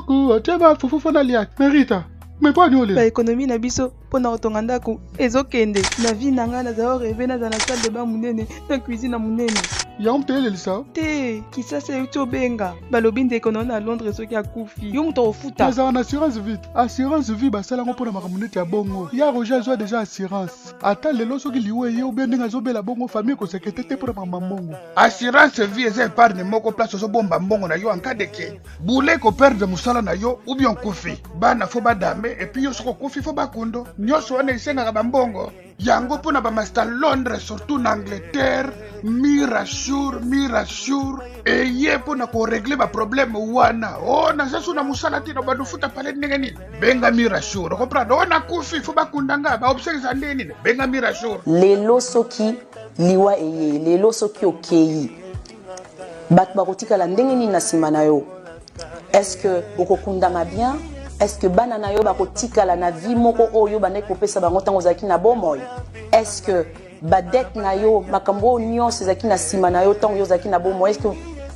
ndako te ba fufu na lia Merita mais pas nyole ba économie na biso pona otonga ndako ezokende na vie nanga na zao rêver na dans la salle de bain munene na cuisine munene ya mpele lisa te kisasa yuto benga balobi ndeko na Londres soki akufi yo muto ofuta mais en assurance vie basala ngo pona makamunete ya bongo ya Roger zo déjà assurance ata lelo soki liwe ye obe ndinga zobela bongo famille ko sekete te pona mbongo assurance vie eza épargne moko place zo bomba mbongo na yo en cas de que boule ko perdre musala na yo ou bien kufi bana fo badame et puis yo soko kufi fo bakundo nyoso wana isenga ba mbongo yango pona ba master Londres surtout en Angleterre Mirasure et ye pona ko régler ba problème wana na sasu na musala tino ba dufuta pale ndenge nini benga Mirasure comprendre ona kufi fo bakundanga ba observe ndeni benga Mirasure lelo soki liwa eye lelo soki okei bat bakotika la ndenge nini na sima na yo est-ce que okokundama bien est-ce que banana yo bakotika la na vie moko oyo bande kopesa bango tango zaki na bomoy est-ce que badet na yo makambo nyonso zaki na sima na yo tango yo zaki na bomoy est-ce que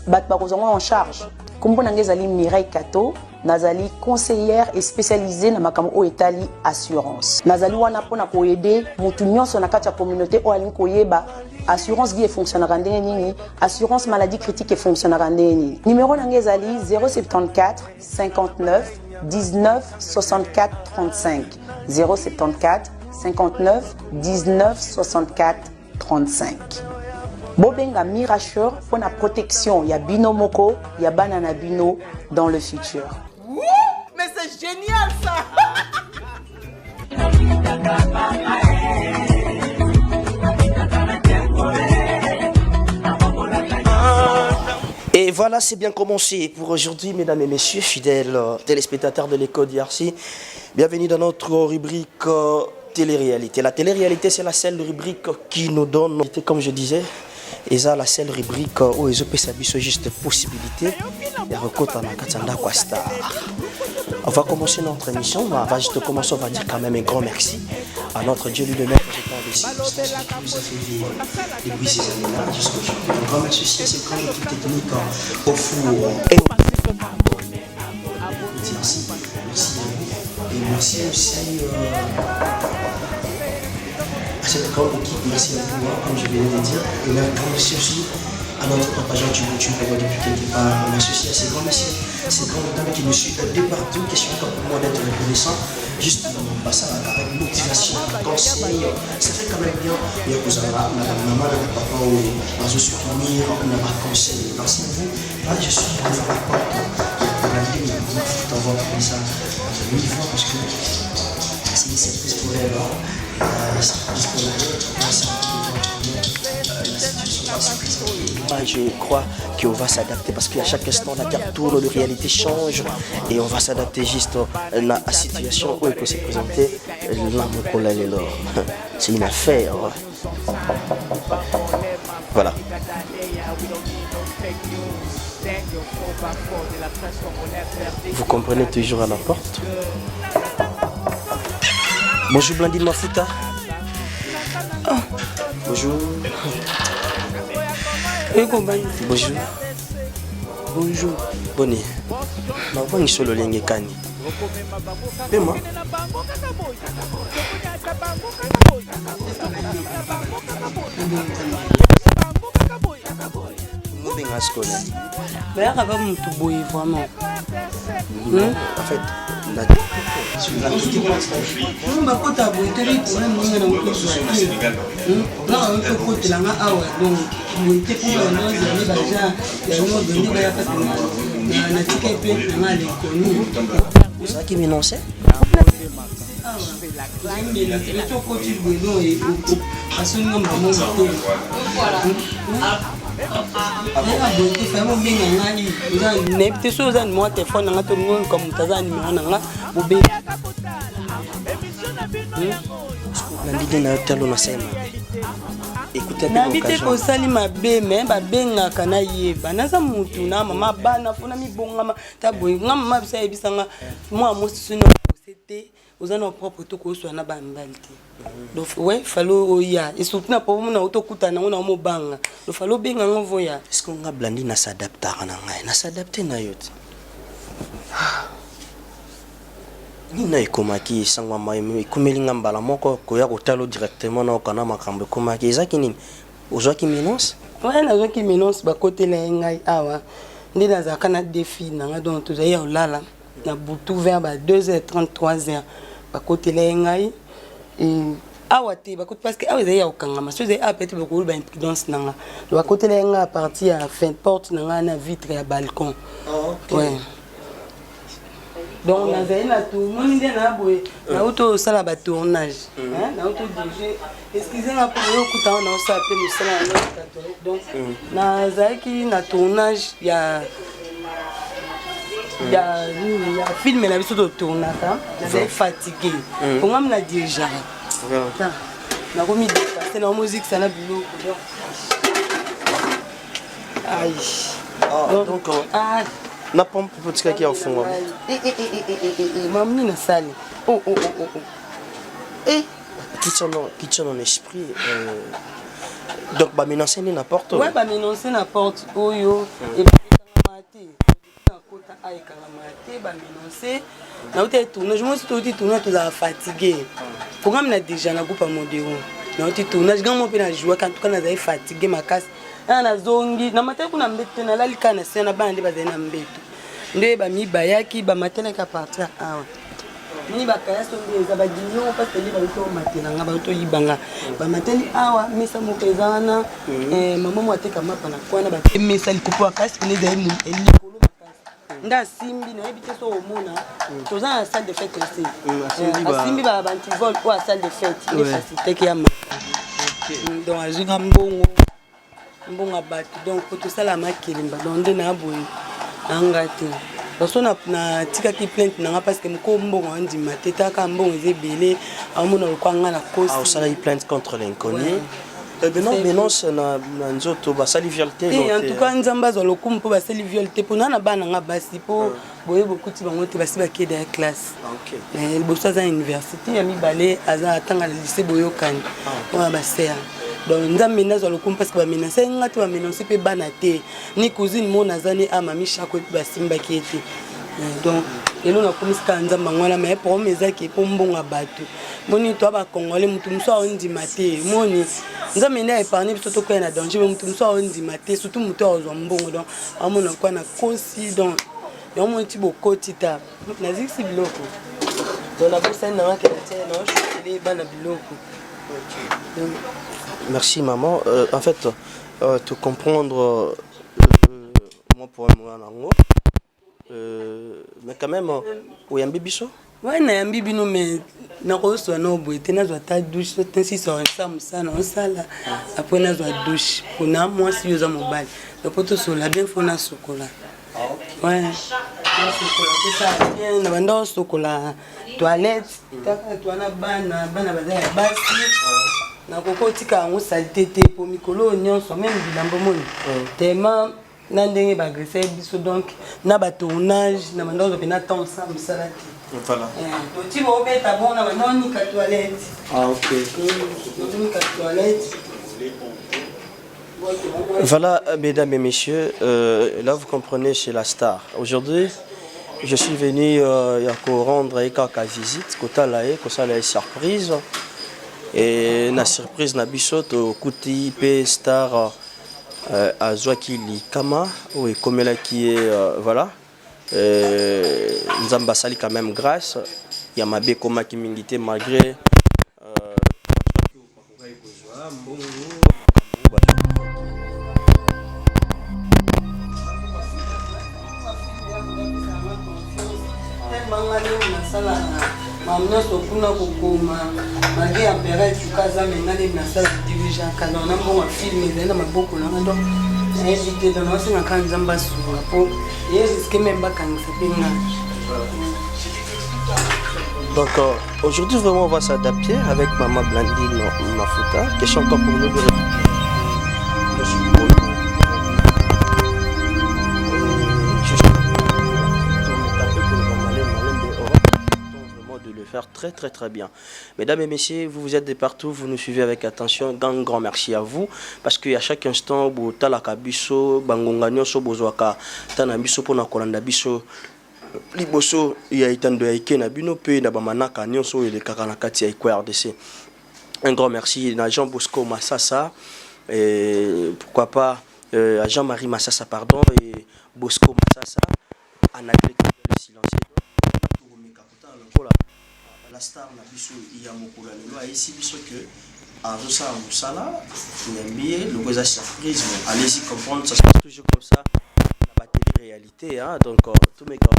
bat bakozongo en charge kombo nangezali Mireille Kato nazali conseillère et spécialisée na makambo o etali assurance nazali wana pona ko aider mutu nyonso na kati ya communauté o ali ko yeba assurance vie fonctionnera ndenge nini assurance maladie critique fonctionnera ndenge nini numéro nangezali 074 59 19 64 35 074 59 19 64 35 Bobenga Mirasure pour la protection ya bino moko ya banana bino dans le futur. Ouh, mais c'est génial ça. Et voilà, c'est bien commencé pour aujourd'hui, mesdames et messieurs, fidèles téléspectateurs de l'écho d'IRC. Bienvenue dans notre rubrique télé-réalité. La télé-réalité, c'est la seule rubrique qui nous donne, comme je disais, et ça, la seule rubrique où ils ont juste possibilité de recruter un star. On va commencer notre émission, mais avant de commencer, on va dire quand même un grand merci à notre Dieu lui de maître qui nous a fait vivre depuis ces années-là jusqu'aujourd'hui. Un grand merci aussi à cette grande équipe technique au four. Et merci. Et merci aussi à cette grande équipe, merci à vous, comme je viens de le dire. Et un grand merci aussi à notre papa Jean Tubou, depuis quelque part. Merci aussi à ces grands messieurs, ces grandes dames qui nous suivent de partout, qui sont encore pour moi d'être reconnaissants. Juste passer avec motivation, conseil, ça fait quand même bien. Et vous avez maman, papa, ou dans un soutenir, on a un conseil. Merci à vous. Là, je suis devant la porte pour la ligne, il faut avoir comme ça, 1000 fois, parce que c'est une surprise pour elle. Je crois qu'on va s'adapter parce qu'à chaque instant la terre tourne, la réalité change et on va s'adapter juste à la situation où il peut se présenter. C'est une affaire. Voilà. Vous comprenez toujours à la porte. Bonjour Blandine Mafuta. Ah, bonjour. Bonjour. Bonjour. Bonne. Je suis solo lenge kani. Pema. Mais avant de tout bouillir vraiment. En fait, la ça qui m'énonçait. nabite kosali mabe me babengaka na yeba naza mutu na mama bana fona mibongama taboye nga mama bisa yebisanga mwa mosusu na posete oza na propre to ko swana ba mbali te donc ouais falo oya et surtout na problème na otokuta na ngona mo banga do falo benga ngovoya est-ce qu'on a blandi na s'adapter na ngai na s'adapter na yote nina ekomaki sangwa mai ekumelinga mbala moko koya kotalo directement na okana makambo ekomaki ezaki nini ozwaki minonce ouais nazwaki minonce bakotela ngai awa nde nazalaka na défi nanga donc tozali ya olala na butu vers ba 2h30 3h bakotela ngai awa te bakoti parce que awa ezali ya kokangama so ezali awa peut-être bakoloba ba impudence nanga bakotela ngai à partir ya fin porte nanga na vitre ya balcon ouais. Donc, nous avons fait un tournage. Excusez-moi pour le coup, on a donc, nous avons fait un tournage. Il y a un film qui a tournage. Nous sommes fatigués. Pour moi, je suis déjà. C'est la musique, c'est la boulot. Aïe. Donc, na pompe petit qui au fond. Mamie na salle. Oh. Qui tient en esprit. Donc bah menacer n'importe. Ouais bah menacer n'importe. Oyo et maté. Na kota ay karamate bah menacer. Na ote tournage, moi si tu tournage tu es fatigué. Programme na déjà na groupe modéro. Na ote tournage quand moi pe na jouer quand tu es fatigué ma casse. Na zongi na matela kuna mbete na lalika na sena bande bazali na mbeto nde ba mi bayaki ba matela ka partir awa ni ba kaya so ndeza ba dinyo parce que ba to matela nga ba to yibanga ba mateli awa misa mokezana mama mo ateka mapa na kwana ba misa likupo kasi kile za emu elikolo makasi nda simbi na ebite so omona toza na salle de fête aussi simbi ba bantivol ou salle de fête ni facilité ki ya donc azuka mbongo bato donc tout ça la makilimba donc nde na boye angati parce na tika ki plainte nanga parce que mko mbongo andi mateta ka mbongo ezebele amona lokanga na kosi au sala plainte contre l'inconnu mais non c'est na nzoto ba sali violté en tout cas nzamba zo lokumu po ba sali violté po na bana nga basi po boye bokuti bango te basi ba kede ya classe OK mais bosa za université ya mibale aza atanga le lycée boyokani on ba ser donc nzambe nazo lokumu parce que ba menacer ngati ba menacer pe bana te ni cousine mo nazani ama mi chako pe basimba ki ete donc elo na komisika nzamba ngwana mais pour meza ki po mbonga bato moni to ba congolais mutu mso ondi mate moni nzambe na épargner biso to ko na danger mutu mso ondi mate surtout mutu ozwa mbongo donc amona kwa na consi donc yo mo ti bokoti ta naziksi biloko to na bosa na wa ke na na shukele bana biloko donc merci maman. En fait, te comprendre, moi pour moi, mais quand même, où y a un bibiso? Ouais, il y a un bibiso, mais na reçoit no boy, t'es na ta douche, t'es si sur un sam ça, non ça là. Après na douche, pour na moi si yo za mobile, le poto sur la bien fona chocolat. Ouais. C'est ça, bien, na banda chocolat, toilette, toi na bana bazaya basi. Na koko tika ngo salité te po mikolo nyonso même bilambo moni tellement na ndenge ba agresser biso donc na ba tournage na mandozo pe na temps ça musala ti voilà to ti bo beta bon na noni ka toilette OK noni ka toilette voilà mesdames et messieurs là vous comprenez chez la star aujourd'hui je suis venu rendre une visite kotala kosala surprise. Et la surprise na bisoto kuti pe star azwaki likama ou komela qui est voilà nzamba sali quand même grâce ya mabe koma ki mingité malgré mamna sokuna kokoma magi ampera tukaza menale na sala dirigeant kana na mbongo film ezana maboko na ndo invité dans notre na kanza mbasu po yeske memba kanisa pinga. Donc aujourd'hui vraiment on va s'adapter avec maman Blandine Mafuta. Question encore pour nous de faire très bien. Mesdames et messieurs, vous êtes de partout, vous nous suivez avec attention. Grand merci à vous parce qu'à chaque instant, vous talaka biso, bangonga nyoso bozwaka tana biso pona kolanda biso liboso ya itando ya ike na bino pe na bamanaka nyonso ele kaka na kati ya RDC. Un grand merci à Jean Bosco Massassa et pourquoi pas à Jean-Marie Massassa pardon et Bosco Massassa en agriculture le silencieux. La star na biso ya mokula lelo aisi biso que azosa musala nyambie le goza surprise. Allez-y comprendre, ça se passe toujours comme ça la batterie réalité hein, donc tous mes grands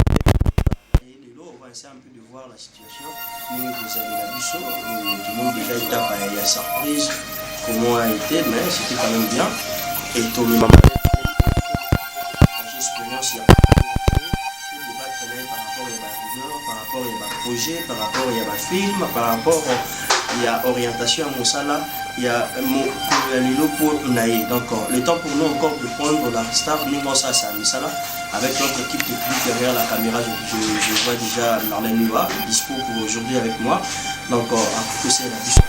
on va essayer un peu de voir la situation. Nous vous avez la biso, tout le monde déjà étape il y a surprise comment a été, mais c'était quand même bien. Et tout le moment expérience il y a par rapport à projet, par rapport à film, par rapport à orientation à Moussala, il y a pour Naï. Donc le temps pour nous encore de prendre la star Ningosa Moussala avec notre équipe technique derrière la caméra. Je vois déjà Marlène Niwa dispo pour aujourd'hui avec moi. Donc à côté c'est la vision.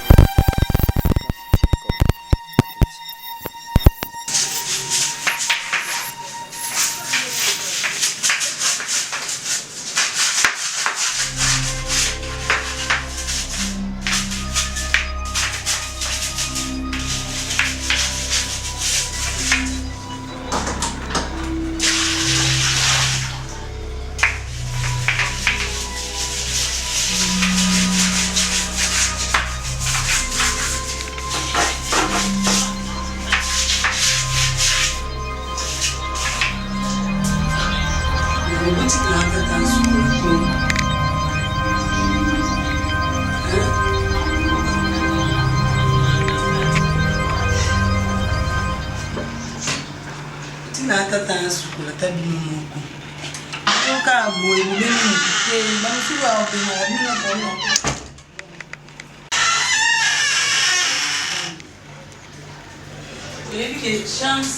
Chance,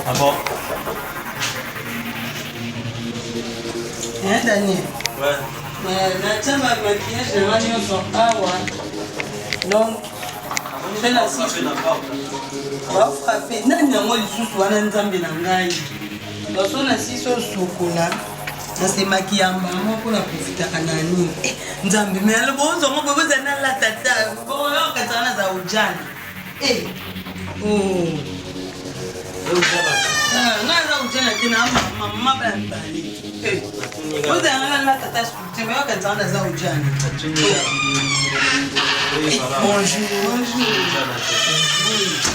ah bon? Hein, Daniel? Ouais. Mais donc, je fais la suite. On va frapper. Nani yango lisusu wana nzambe na ngai. Loso na siso sokola. Na sema kiyamba moko na profitaka nani. Nzambe me ale bonzo ngo boza na la tata. Bo yo katana za ujana. Oh. Nga za ujana tena mama bantali. Boza na la tata sikuti me yo katana za ujana. Bonjour.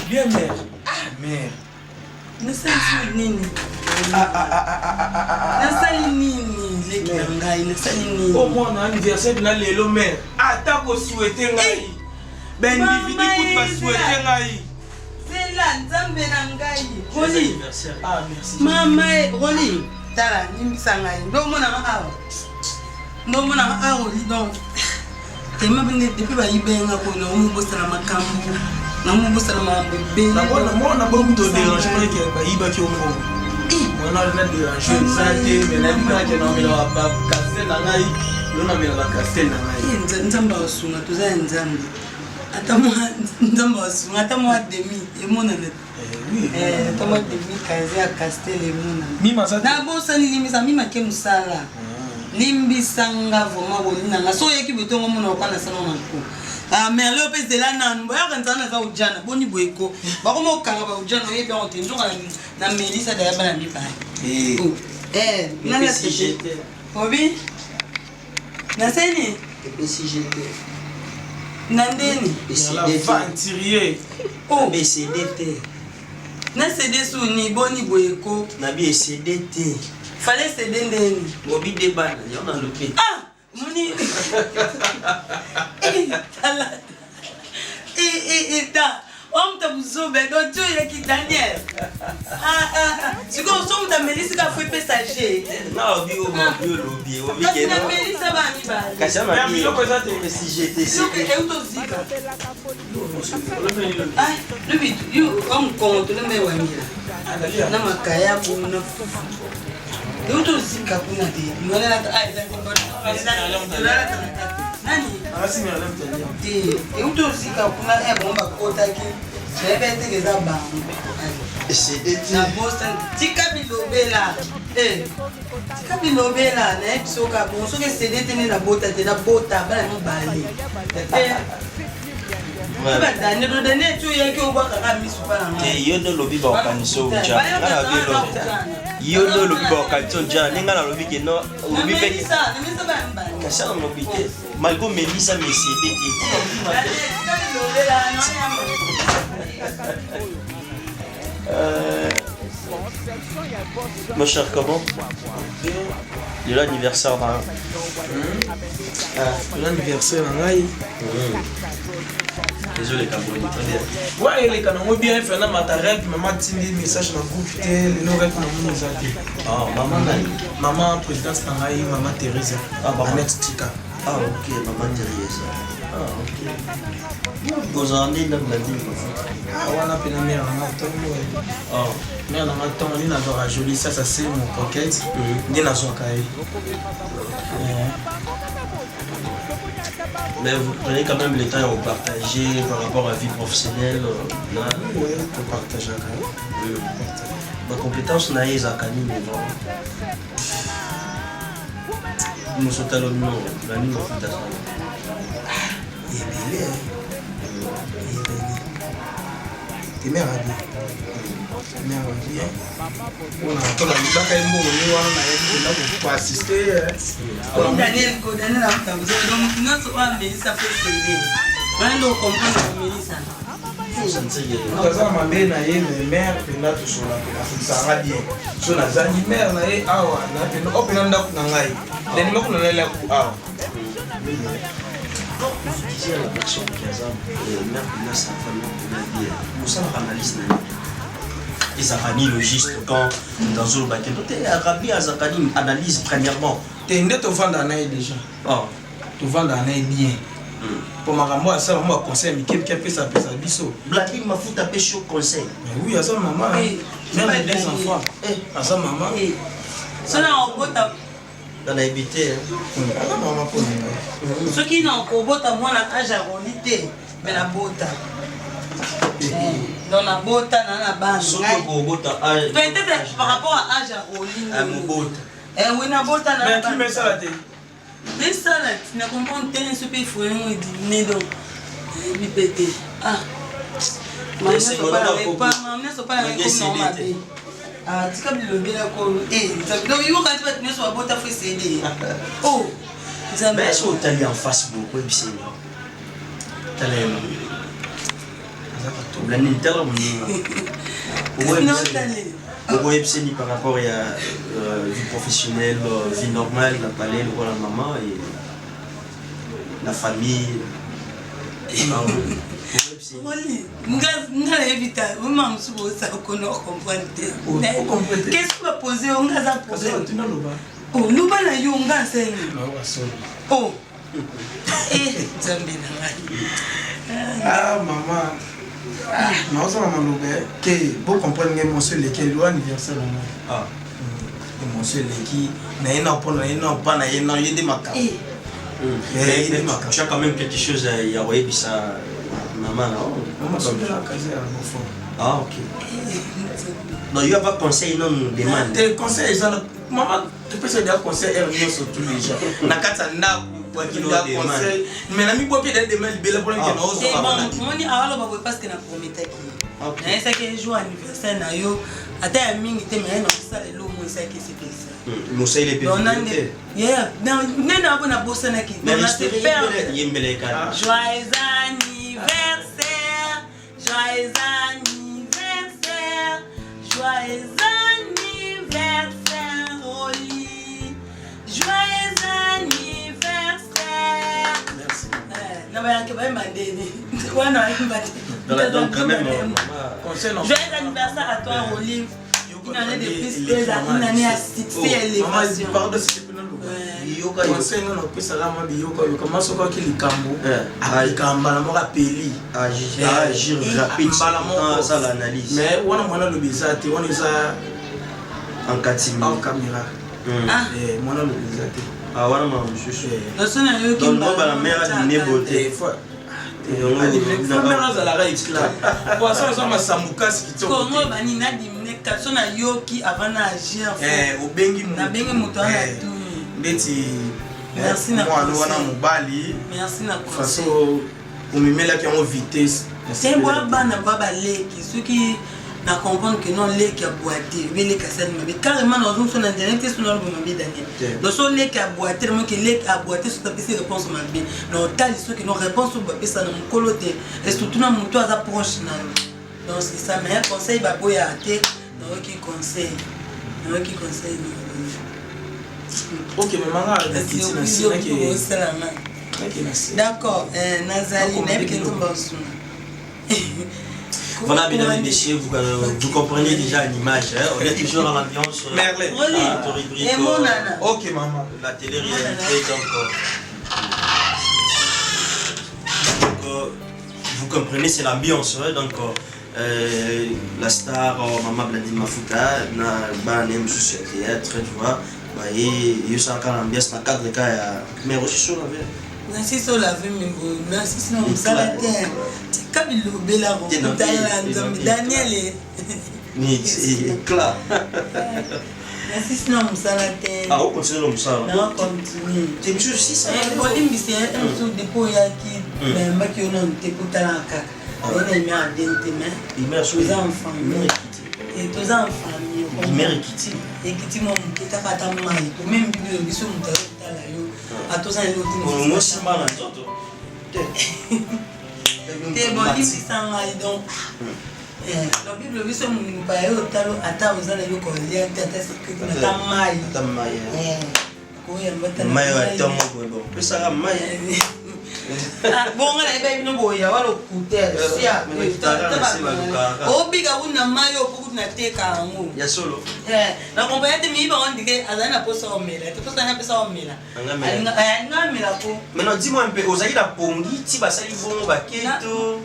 Bien mère. Mère. Nasali nini? Nasali nini? Leki ngai nasali nini? Au moins on a anniversaire de la lelo mère. Ata ko souhaiter ngai. Ben individu pour pas souhaiter ngai. C'est là nzambe na ngai. Roli. Ah merci. Mama Roli. Tala nimbisa ngai. Ndo mona awa. Ndo mona awa donc. Tema bende depuis ba ibenga ko na umubosa na makambo. Na umubosa na mabebe. Na bona beaucoup de dérange pas que ba iba ki ongo. On a le dérange santé mais na bika ke na mela ba kastel na ngai. Yo na mela ba kastel na ngai. Nzamba osunga toza nzambe. Ata mo nzamba osunga ata mo demi emona net. Oui. Ata mo demi kaze ya kastel emona. Mima sa. Na bosa ni limisa mima ke musala. Limbisanga voma bolina nga so yeki betongo mona okana sana nako ah mais le pèse de la nan boya kanzana za ujana boni boyeko bakoma okanga ba ujana yebi on tenzoka na melisa da yaba na mipa nana CGT obi na seni CGT nandeni Venturier BCDT na CD suni boni boyeko na BCDT fallait céder ndeni mobi débat ya on a loupé ah moni ta on t'a buzobe donc tu es qui Daniel tu connais son ta Melissa qui a fait passager non bio lobby obi que na Melissa ba mi ba kasha ma bi yo présenter CGT donc eu to zika ah le bit you on compte le me wamira na makaya kuna eu to zika kuna de ngona na nani asi mimi alamtalia eu to zika kuna bomba kota ki C'est des tika bilobela tika bilobela na soka bon soki cd tene na bota te na bota bana mibale badane tu yaki obwakaka misu mpa yo ndo lobi baokanisa oja yo ndo lobi baokanisa oja ndenge nalobi ke no olobi mpe kasi ana lobi te malgré melisa mesede mon cher, comment? De l'anniversaire d'un... L'anniversaire d'un aïe. Désolé, Cameroun. Ouais, les canons bien fait un matériel, maman tient des messages dans le groupe, les nouvelles pour nous aider. Ah, maman Naï. Maman présidente Tangaï, maman Thérèse. Ah, maman Tika. Ah, ok, maman Thérèse. Ah, ok. Vous en êtes dans la ville. Ah, on a appelé la mère en attendant. Ah. Mais on a attendant, on a voir joli, ça c'est mon pocket. On a son cahier. Mais vous prenez quand même le temps à vous partager par rapport à la vie professionnelle. Oui, pour partager. Ma compétence n'a pas été mais bon. Nous sommes à l'homme, la nuit, on fait ça. Il est belé. T'es mère à dire. Mère à dire. On a encore la bac à un bon, on a pour assister. Daniel Kodane na mtambuzo donc naso wa Melissa Fesende. Bando comprendre Melissa. Kaza mabe na ye mère penda to sola pe ça va bien. So na zani mère na ye awa na penda opena ndako na ngai. Ndeni moko na lela ku awa. Vous disiez à la personne qui a ça, mère Pina, sa famille, Pina, vous savez, analyse, et Zakani logiste quand dans le baquet. Donc, Arabi à Zakani analyse premièrement. Tu es te vendre un déjà. Oh. Tu vends un bien. Pour ma maman, ça, moi, conseil, mais quelqu'un peut s'appeler ça, biso. Blabi m'a foutu taper chaud conseil. Mais oui, à ça, maman. Même des enfants. À ça, maman. Ça, là, on peut dans l'habité. Ce qui n'a pas bota moi na âge à rolité mais la bota dans la bota na bande peut-être par rapport à âge à rolité à mon bota oui na bota na mais qui met ça la tête mais ça là tu ne comprends pas ce qu'il faut nous dîner donc bipété ah mais c'est pas la ah, tu as le bien donc il faut quand tu vas tenir sur la boîte à frisser. Oh, mais est-ce que tu as en face beaucoup et c'est tu as la Nintendo ni par rapport à vie professionnelle, vie normale, la palais, la maman et la famille. Qu'est-ce que tu vas poser? On va poser. Oh, nous allons y aller. Oh, ah, maman. Non, ça maman Loubert. Que vous comprenez mon seul lequel doit anniversaire. Ah, mon seul qui n'a pas de maca. Tu as quand même quelque chose à y avoir ça. Maman, maman, c'est la case à mon fond. Ah, ok. Non, il y a pas de conseil, non, demande. Tes conseils, maman, tu peux se dire conseil, elle vient sur tous les gens. Nakatana, conseil. Mais la mi-bois, il y a des mails, il y a des mails qui n'osent pas. Moi, je ne parce que je promettais qu'il c'est que jour anniversaire, attends, il y a des mais non, ça, le lot, c'est que c'est ça. Nous, c'est les pays. Yeah, non, on a bossé avec qui. Joyeux anniversaire, joyeux anniversaire, joyeux anniversaire, Oli. Joyeux anniversaire. Merci. Non, mais il y a donc quand même. Joyeux anniversaire à toi, Oli. Une année de plus, une année à succès et élévation. Conseil non peut ça là moi biyoko yo commence quoi qui likambo akamba na moka peli agir rapide ça l'analyse mais on a mona le bizate on est ça en caméra moi le bizate ah voilà moi monsieur la sonne yo qui donc la mère a dîné beauté Famille azalaka excla. Poisson ça masambuka sikitoko. Kongo bani na dimne kaso na yoki avant na agir. Obengi na bengi moto na tu. Ndeti merci na moi wana mobali. Merci na façon omimelaki yango vitesse. C'est moi bana baba leki soki na comprendre que non leki a boité be leki asali mabe carrément dans une son internet sur le mabe Daniel donc so leki a boité moi que leki a boité sur ta pesi réponse mabe non tali so que non réponse au babe ça na mukolo te et surtout na muto aza proche na donc c'est ça mais un conseil ba boya te donc qui conseil OK mais manga arrêtez na sina d'accord Nazali na bien tombasu. Voilà, mesdames et messieurs, vous comprenez déjà l'image. Hein? On est toujours dans l'ambiance. Merlin. Et mon nana. Ok, maman. La télé-réalité, donc, vous comprenez, c'est l'ambiance. Hein? Donc, la star, Maman Bladine Mafuta, n'a même souci de théâtre, tu vois. Et il y a encore l'ambiance dans le cadre de cas. Mais aussi sur la vie. Merci sur la vie, mais merci sur la terre. Kabilo Bela Daniel c'est clair. Merci sinon Moussalaté. Ah, on continue le Moussala. Non, continue. Tu me aussi ça. Bolim c'est un truc de Koyaki, mais maki on te kutalaka. On est mis en dente mais. Il meurt sur les enfants. Et tous enfants. Il meurt Kitty. Et Kitty mon petit tata mai. Même bibi biso mutala yo. A tous les autres. Moi c'est mal en toto. Te bolim sanga donc. La Bible dit que nous payons talo ata uzana yo ko lia tata sikku na mai. Tamai. Ko ya mbata. Mai wa tomo bo. Pesa mai. Bon ngala ebe bino boya walo kutel. Sia. Obiga una mai opuku na teka ngo. Ya solo. Na kombayete mi ba on dike azana posa omela. Te posa na pesa omela. Ngamela ko. Maintenant dis-moi un peu ozali la pongi ti basali bongo baketo.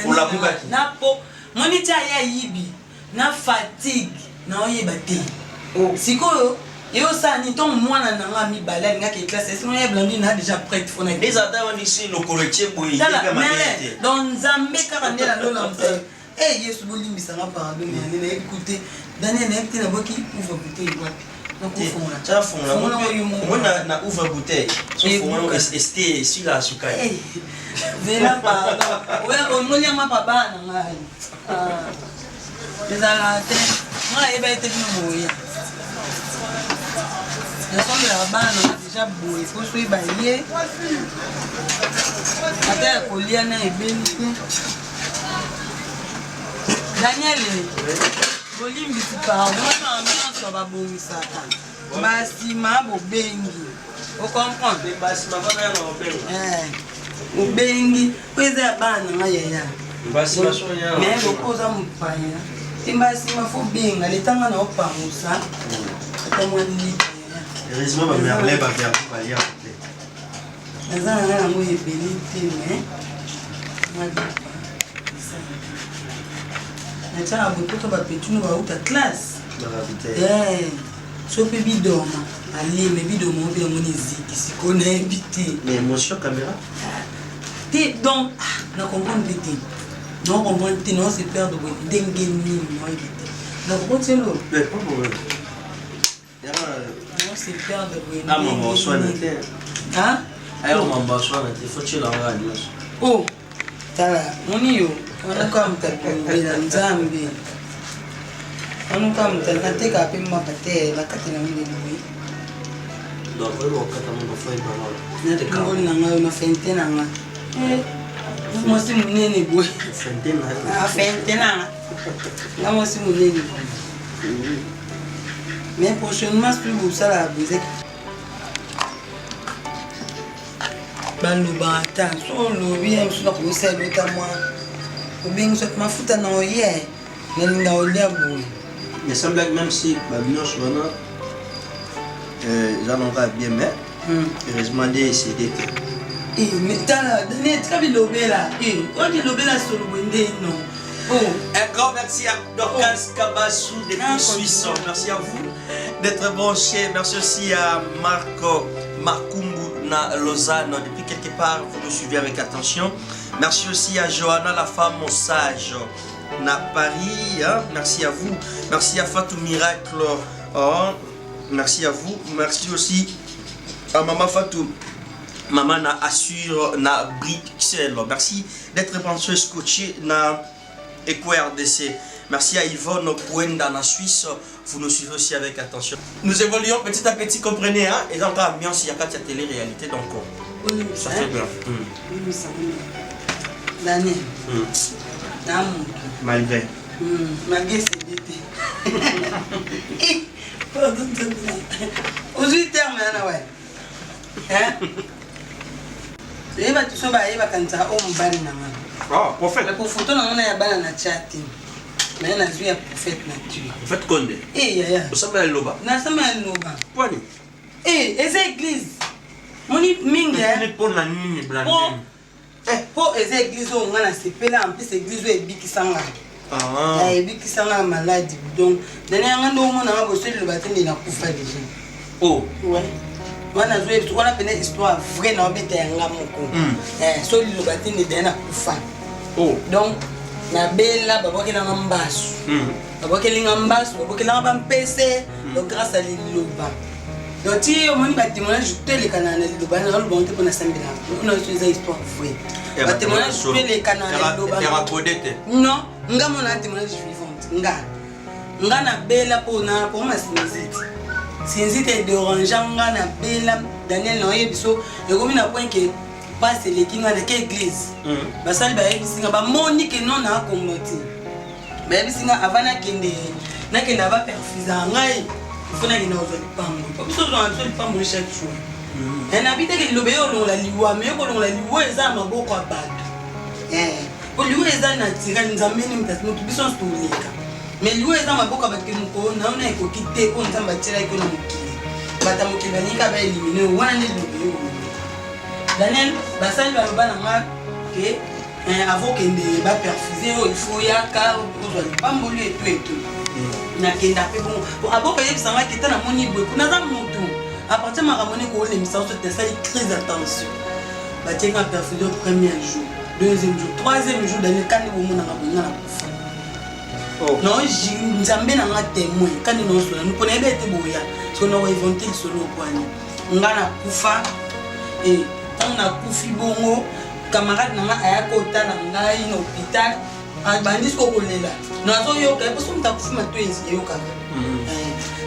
Ola mukaki. Na po monita ya yibi na fatigue na oyeba te sikoyo yo sani ton mwana nanga mi balade ngaki classe sinon ya blandi na déjà prête fona les attends on ici le collectif boy ka matete donc zambe kaka ndela lola mse yesu bolimbisa nga pardon mais na écouter Daniel na écouter na boki ouvre bouteille wapi ça fond là na ouvre bouteille so fond ST sur la sukai Vela pardon. Ouais, on molia ma papa na ngai. Ezala te. Moi eba ete bino moya. Ya sonde la bana déjà boy, faut so ba ye. Ata kolia na ebeli. Daniel. Bolimbi ti pardon, na ambiance ba bongisa ta. Basi ma bo bengi. O comprendre? Basi ma bana na bengi. Ubengi kweza bana ngayaya basi basonya mais bokoza mupanya timbasi mafo benga letanga na opangusa atamwandi heureusement ba merle ba bien ba lia nazana na ngo yebeli te mais madi na tsa bototo ba petunu ba uta classe so pe bidoma ali me bidoma obi ngoni ziki sikona ebite mais émotion caméra donc na comprendre vite non comprendre non c'est perdre de dengeni moi vite donc continue mais pas bon non c'est perdre de ah maman soit na terre hein ayo maman soit na terre faut tu la ngani oh tala moni yo on comme tabela nzambe on comme tala teka pe mapate la katena mimi donc on kata mon foi ba na teka on nga na fente na nga moi c'est mon nene boy fente na nga moi c'est mon nene mais prochainement c'est plus ça la bouser baluba ta so lo bien so ko se lo ta moi ou bien so mafuta na oye na linga olia boy mais semble que même si babino sona j'en aurais bien mais heureusement des c'est des mais tala Daniel Kabilo Bela on dit Lobela sur le wende non. Un grand merci à Dorcas Kabassou depuis Suisse. Merci à vous d'être branchés. Merci aussi à Marco Markumbu na Lausanne, depuis quelque part, vous nous suivez avec attention. Merci aussi à Johanna, la femme sage, na Paris. Hein? Merci à vous. Merci à Fatou Miracle. Oh, merci à vous. Merci aussi à Maman Fatou. Maman na assure na Bruxelles. Merci d'être branché scotché na EcoRDC. Merci à Yvonne Pouenda en Suisse. Vous nous suivez aussi avec attention. Nous évoluons petit à petit, comprenez, hein? Et dans l'ambiance, il y a pas de télé-réalité, donc ça fait bien. Daniel. Malgré. Malgré c'est l'été. Aujourd'hui, terme, ouais. Hein? Et bah, tout ça, bah, il va quand ça, on va aller. Ah, prophète. Pour photo, on a un ban à chat. Mais on a vu un prophète nature. Prophète Condé. Eh, ya. Vous savez un loba. Na sama un loba. Pourquoi? Eh, eza église. Moni minga. Ne pour la nuit blanche. Pour eza église on a sepela en plus église e bikisanga. Ah. Eh, bikisanga maladie. Donc, dernier ngando mona nga bosse le batin de na kufa déjà. Oh. Ouais. Wana zoe tu wana pene histoire vraie na obeta yanga moko. So le batin de na kufa. Oh. Donc na bela babokela ngambasu. Babokela ngambasu, babokela bampese, donc grâce à l'Iloba. Donc ti omoni ba témoignage tele kana na l'Iloba na lo bonte pona sambela. On a utilisé histoire vraie. Ba témoignage tele kana na l'Iloba. Era codete. Non, nga mona témoignage vivante. Nga na bela pona pour ma sinzite. Sinzite de orange nga na bela Daniel na yebiso yokomi na point que passe les kinga na église. Basali ba yebisinga ba monique non na komboti. Ba yebisinga avana kende na kende ba perfuser ngai. Fona kende ozo pambo. Biso zo anso pambo chaque jour. En habite que lobe yo la liwa mais ko la liwa eza maboko abato. Ko liwa eza na tirani nzameni mtasimo biso stoleka. Mais liwa eza maboko abato mko na ona ko kite ko nzamba tira ko na mukili. Bata mukili banika ba eliminer wana ne lobe yo. Daniel, basali baloba nanga ke avant kende ba perfuser il faut yaka ozwa pamboli et tout. Na kenda pe bon pour aboko yebisanga kita na moni bwe kuna za mutu. À partir de ma ramone ko le message de ça très attention. Ba tenga perfuser premier jour, deuxième jour, troisième jour Daniel kandi bo mona ngabona na kufa. Oh. Non, nzambe na nga témoin kandi no so na pona ebete boya. So no inventer solo kwani. Ngana kufa et on a kufi bongo camarade nanga ayako tala ngai na hôpital abandi ko kolela nazo yoka parce que mtakufi matwezi yoka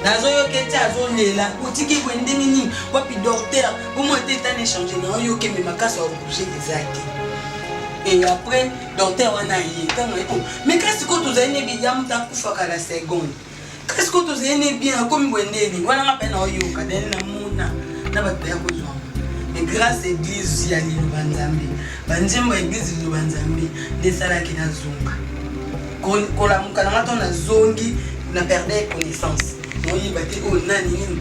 nazo yoka azo lela utiki kwende nini wapi docteur comment était en échange na yoka mais makasa au bouger exact et après docteur wana yeka mais qu'est-ce que tu as né bien mtakufa kala seconde qu'est-ce que tu as né bien comme wendeni wana ngapena yoka dena muna na batya ko grâce à l'église ya Liloba Nzambe banjembo église Liloba Nzambe desalaki na zonga kola mukana to na zongi na perdre connaissance moyi bati o nani nini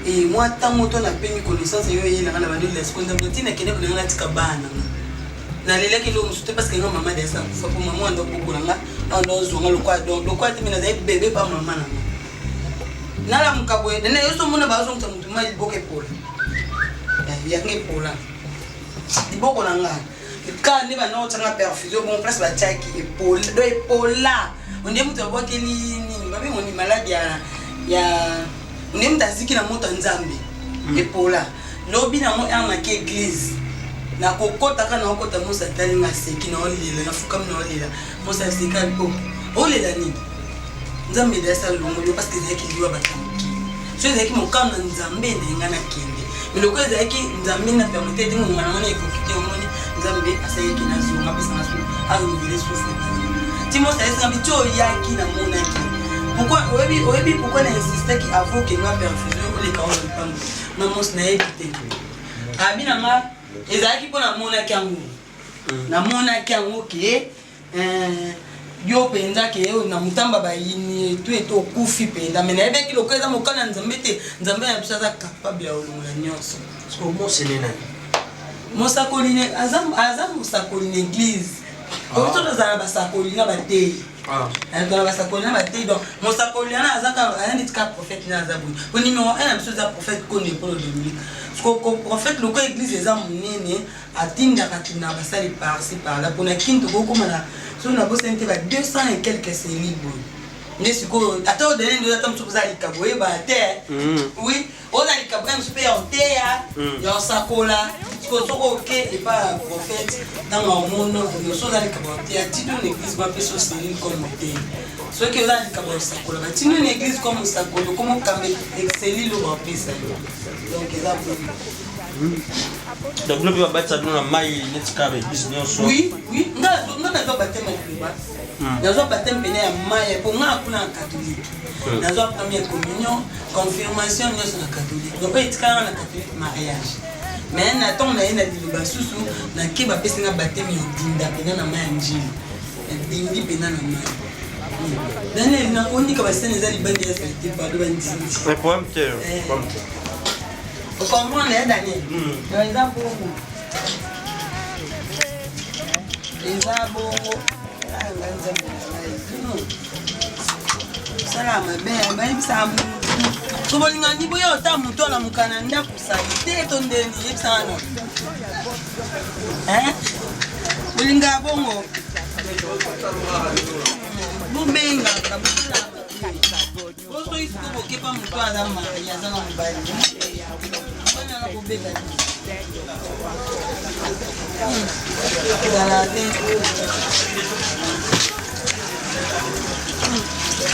et moi tango to na peni connaissance yo yela na bandi la seconde tina kene ko na tika bana na leleki lo musuté parce que maman de ça faut pour maman ndo kokulanga ndo zonga lokwa donc lokwa timina za bébé pa maman na la mukabwe na yo so mona ba zo mtu mai boke pour yange pola iboko nanga quand ne va non tanga perfusion bon place ba tchaki épaule do épaula on est mutu aboke nini babi on est malade ya on est mutaziki na moto nzambe épaula lobi na mo en na église na kokota kana okota musa tali na seki na olila na fuka na olila musa seka ko olela ni nzambe desa longo parce que zaki liwa batamki so zaki mo kam na nzambe na ngana kende mais le cas est que nzambe na permettre de ngana ngana ekokite omoni nzambe asayeki na zo ngapesa na so a renouveler souffle timo ça est ngambi cho yaki na monaki pourquoi oyebi pourquoi na insister ki avant que nga perfusion o le kawo pambo na mos na ebite abina nga ezaki pona monaki angu na monaki angu ke yo penza ke yo na mutamba ba yini tu eto kufi penda mais na ebe ki lokoza mokana nzambe te nzambe ya biso za capable ya olunga nyonso so mo selena mosakoline azam mosakoline église ko to za ba sakoline ba te dans la sakoli na bate donc mon sakoli na azaka un des cas prophète na zabuni au numéro 1 monsieur za prophète connaît pour le Dominique parce que prophète le quoi église les hommes nene atinda katina basali par-ci par-là pour na kinto ko na so na bosse nte ba 200 et quelques cellules n'est-ce que attends donner nous attends sur ça likaboye ba terre oui on a likaboye super en terre ya sakola parce que soko OK et pas prophète dans le monde nous sommes dans likaboye terre tito une église ba peso cellule comme terre ce que là likaboye sakola ba tino une église comme sakola comme kambe cellule ba pesa donc ça donc nous pouvons battre dans la maille netkave business oui on a battre nazo baptême pene ya maye pour nga kuna catholique nazo première communion confirmation nyos na catholique donc etika na catholique mariage mais na ton na ina diliba susu na ke ba pesi nga baptême ya dinda pene na maye njili dindi pene na maye dane na oni ka basene za libandi ya salite ba do bandindi mais problème que vous comprenez Daniel par exemple les abongo salama ben bayebisa tobolinga ndi boyo ota mutu ala mukana ndako sali te tondeni yebisana bolinga bongo bobenga kabisa oso isiko bokepa mutu aza mari aza na mobali bana na kobeta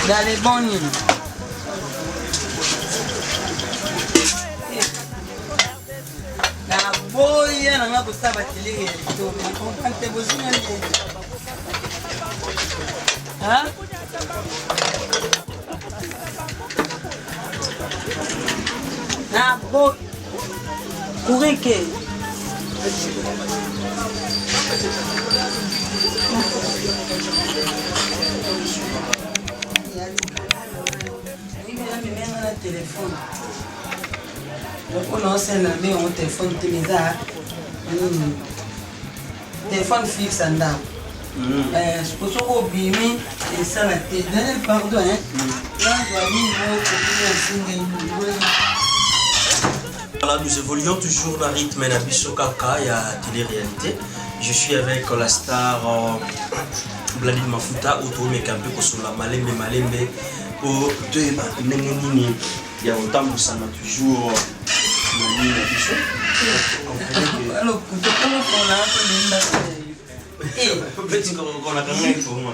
dans les bonnes la boya na nga kosaba tele ya to comprendre besoin hein na bo kureke téléphone donc on a un au téléphone téléphone fixe en dame je pense qu'on bimi et ça la tête pardon Voilà, nous évoluons toujours dans le rythme de Bisokaka et à télé-réalité. Je suis avec la star Bladine Mafuta, Otoome Kampe Kosola Malembe Malembe. Au deux Nengenini, il y a autant de ça toujours la ligne alors, petit qu'on a gagné pour moi.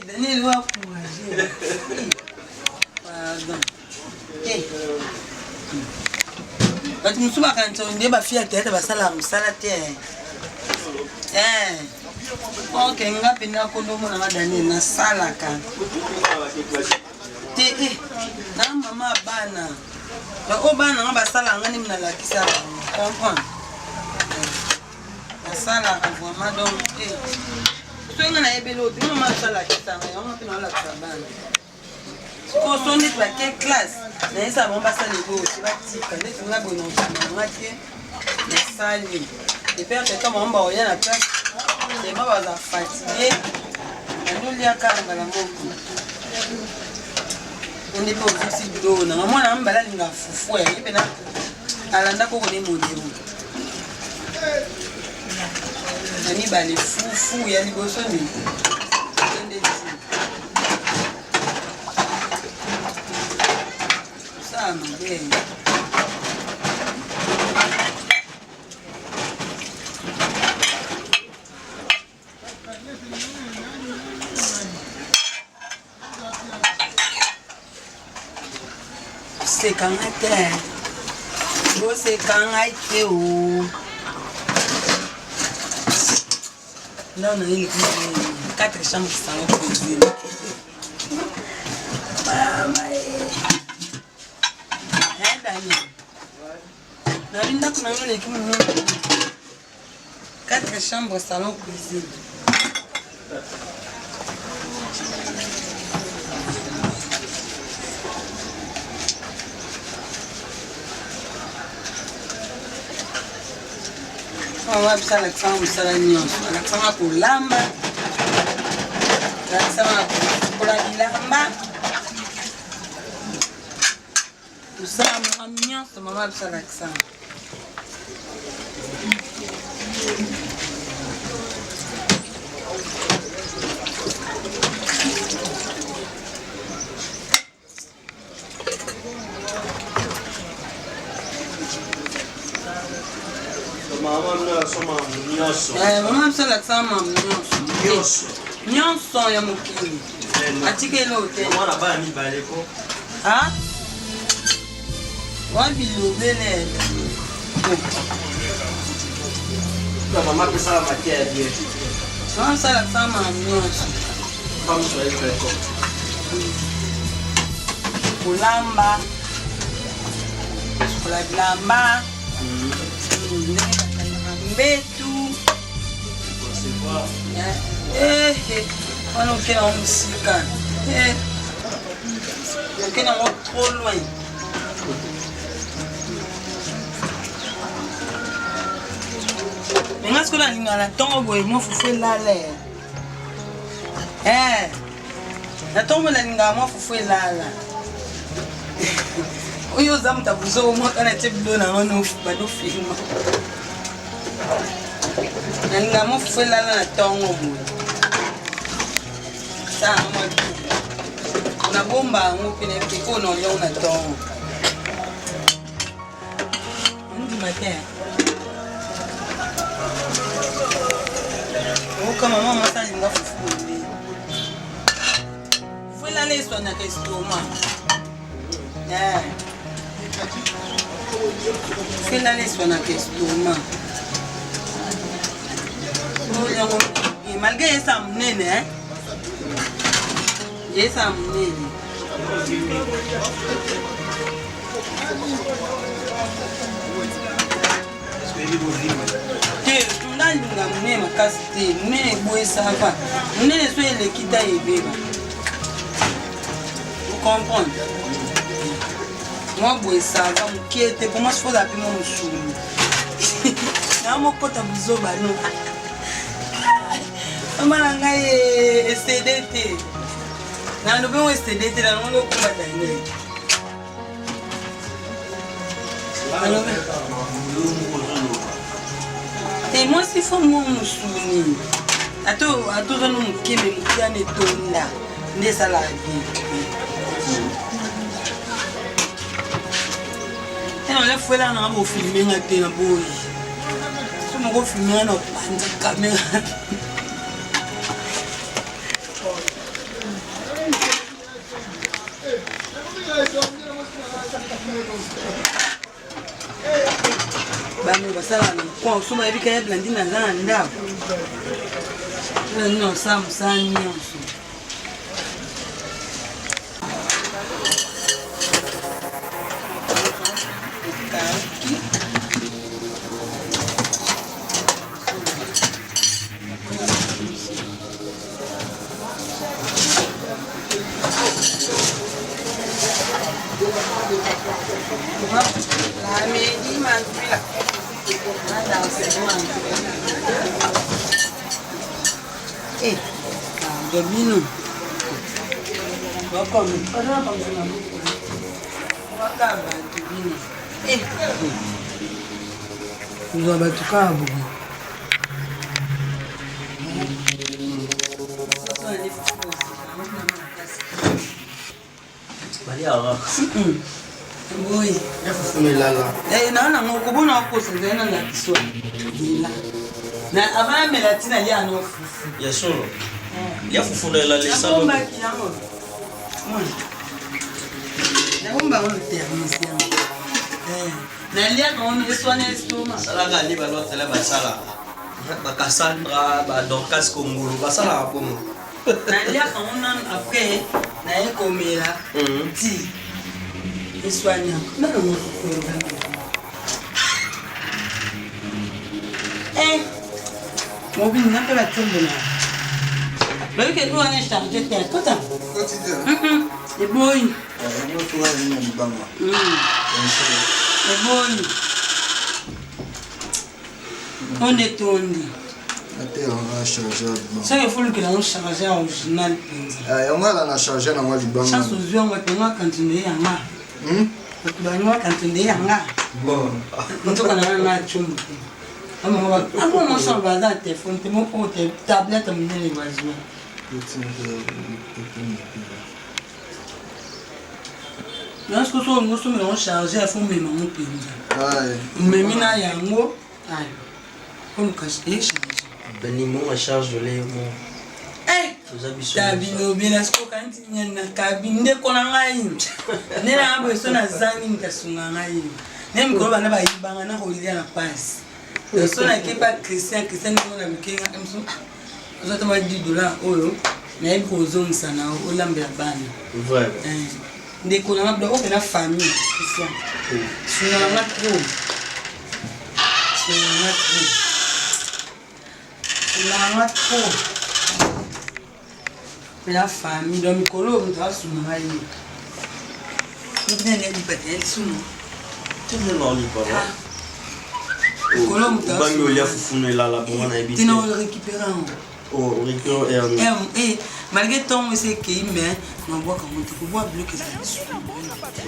Daniel va courager. Pardon. But musu bakanto ndie ba fia tete basala musala te. Okay, ngapi na kondomo na Daniel na sala ka. Te na mama bana. Na o bana ngaba sala ngani mna la kisa. Comprendre. Na sala ka vraiment donc so ngana ebelo ti mama sala kisa na ngapa na la kisa bana. Ko so ndi ba ke class. Na esa bomba sala go ti ba tika ne tunga bono na ngati na sali. Et puis quand on va à la place, les gens vont fatiguer. On lui a carrément la moko. On est pas aussi d'eau. Non, moi on va aller dans fou. Et puis là, à l'anda qu'on est modéré. On y va les fou. Il y a des gosses ni. Ça me bien. C'est quand même c'est quand même là on a eu 4 chambres qui sont construites. Daniel. 4 chambres salon cuisine. On va faire la femme, ça la nuance. La femme pour l'âme. Ça va pour la bilamba. Tout ça, mignon, ça m'a mal ça l'accent. Maman ça l'accent nyonso ya mokili atikeli ote wabilobele mama ça l'accent nyonso kolamba kola bilamba mbetu wana okena ngo mosika okena ngo trop loin menga sikoyo nalinga na ntongo boye mwa fufu elala na ntongo boye nalingaka mwa fufu elala oyo oza moto abuzoko mwaka na tie bilo nango banofilma nalinga mwa fufu elala na ntongo boye sana na bomba yango pene peko na olio na ntongo ndima te oka mama mwasi alinga fufu boye fufu elala eswanaka estoma fufu elala eswanaka estoma malgré esa munene esa munene te tundalinga munene makasi te munene eboyesaka munene so eleki ta ebeba ocomprendre mwa boyesaka mokie te po mwa sifoza mpe mwa mosulu na mokota buzoba no amana ngai esede te nalobi ngo esede te nango lokumbata ngai te mwasi fo mwa mosuni atoza no mokeme mokiana etonda nde esalaka bien tena fuela nanga bofilmenga te na boyi so moko filmenga na opanza kamera bano basala na mkwa osoma yebika ya blandi na zana ndako nino osala mosala nyonso la medi mantuila domino bakome bakaba tubino uzwa batu kabo oui ya fufu melala naona ngokubona wakosa nzena ngakiswa ila na abana melatina ya no fufu ya solo ya fufu la lesa bomba kiamo na bomba on termisia na lia on eswana estoma sala ga ni balwa tela basala ba Cassandra ba Dorcas Kongolo basala apomo na lia on après na ekomela ti eswana na no mobile n'a pas la tombe là. Bah que nous on est chargé de tout ça. Et boy. On est tourné. on a changé. Ça, il faut que l'on change original. On a changé dans moi du banc. Chance aux yeux, on va continuer à ma. On va continuer à ma. Bon. On va continuer à chumbo. On s'en va dans le téléphone, tu m'as porté tablette à mener les voisins. Lorsque nous sommes chargés, il faut même mon pays. Mais maintenant, il y a un mot. On nous cache les charges. Benimo a charge de l'air. Tabino bien ce qu'on dit na cabine ko na ngai ne na abo so na zangi nkasunga ngai ne mko bana ba yibanga na ho lia na pass so na ke pa Christian no na mkinga emso zo ta ma $10 oyo na ibo zo msana o lambe bana vrai de ko na ba o na famille Christian suna na ko suna na ko la famille donc Mikolo on doit soumailler nous venons de battre soum tu ne l'en lis pas Mikolo on doit bangolia fufune la bon na habité tu nous récupérons oh récupérer et malgré ton c'est qui mais on voit comment tu peux voir bloquer ça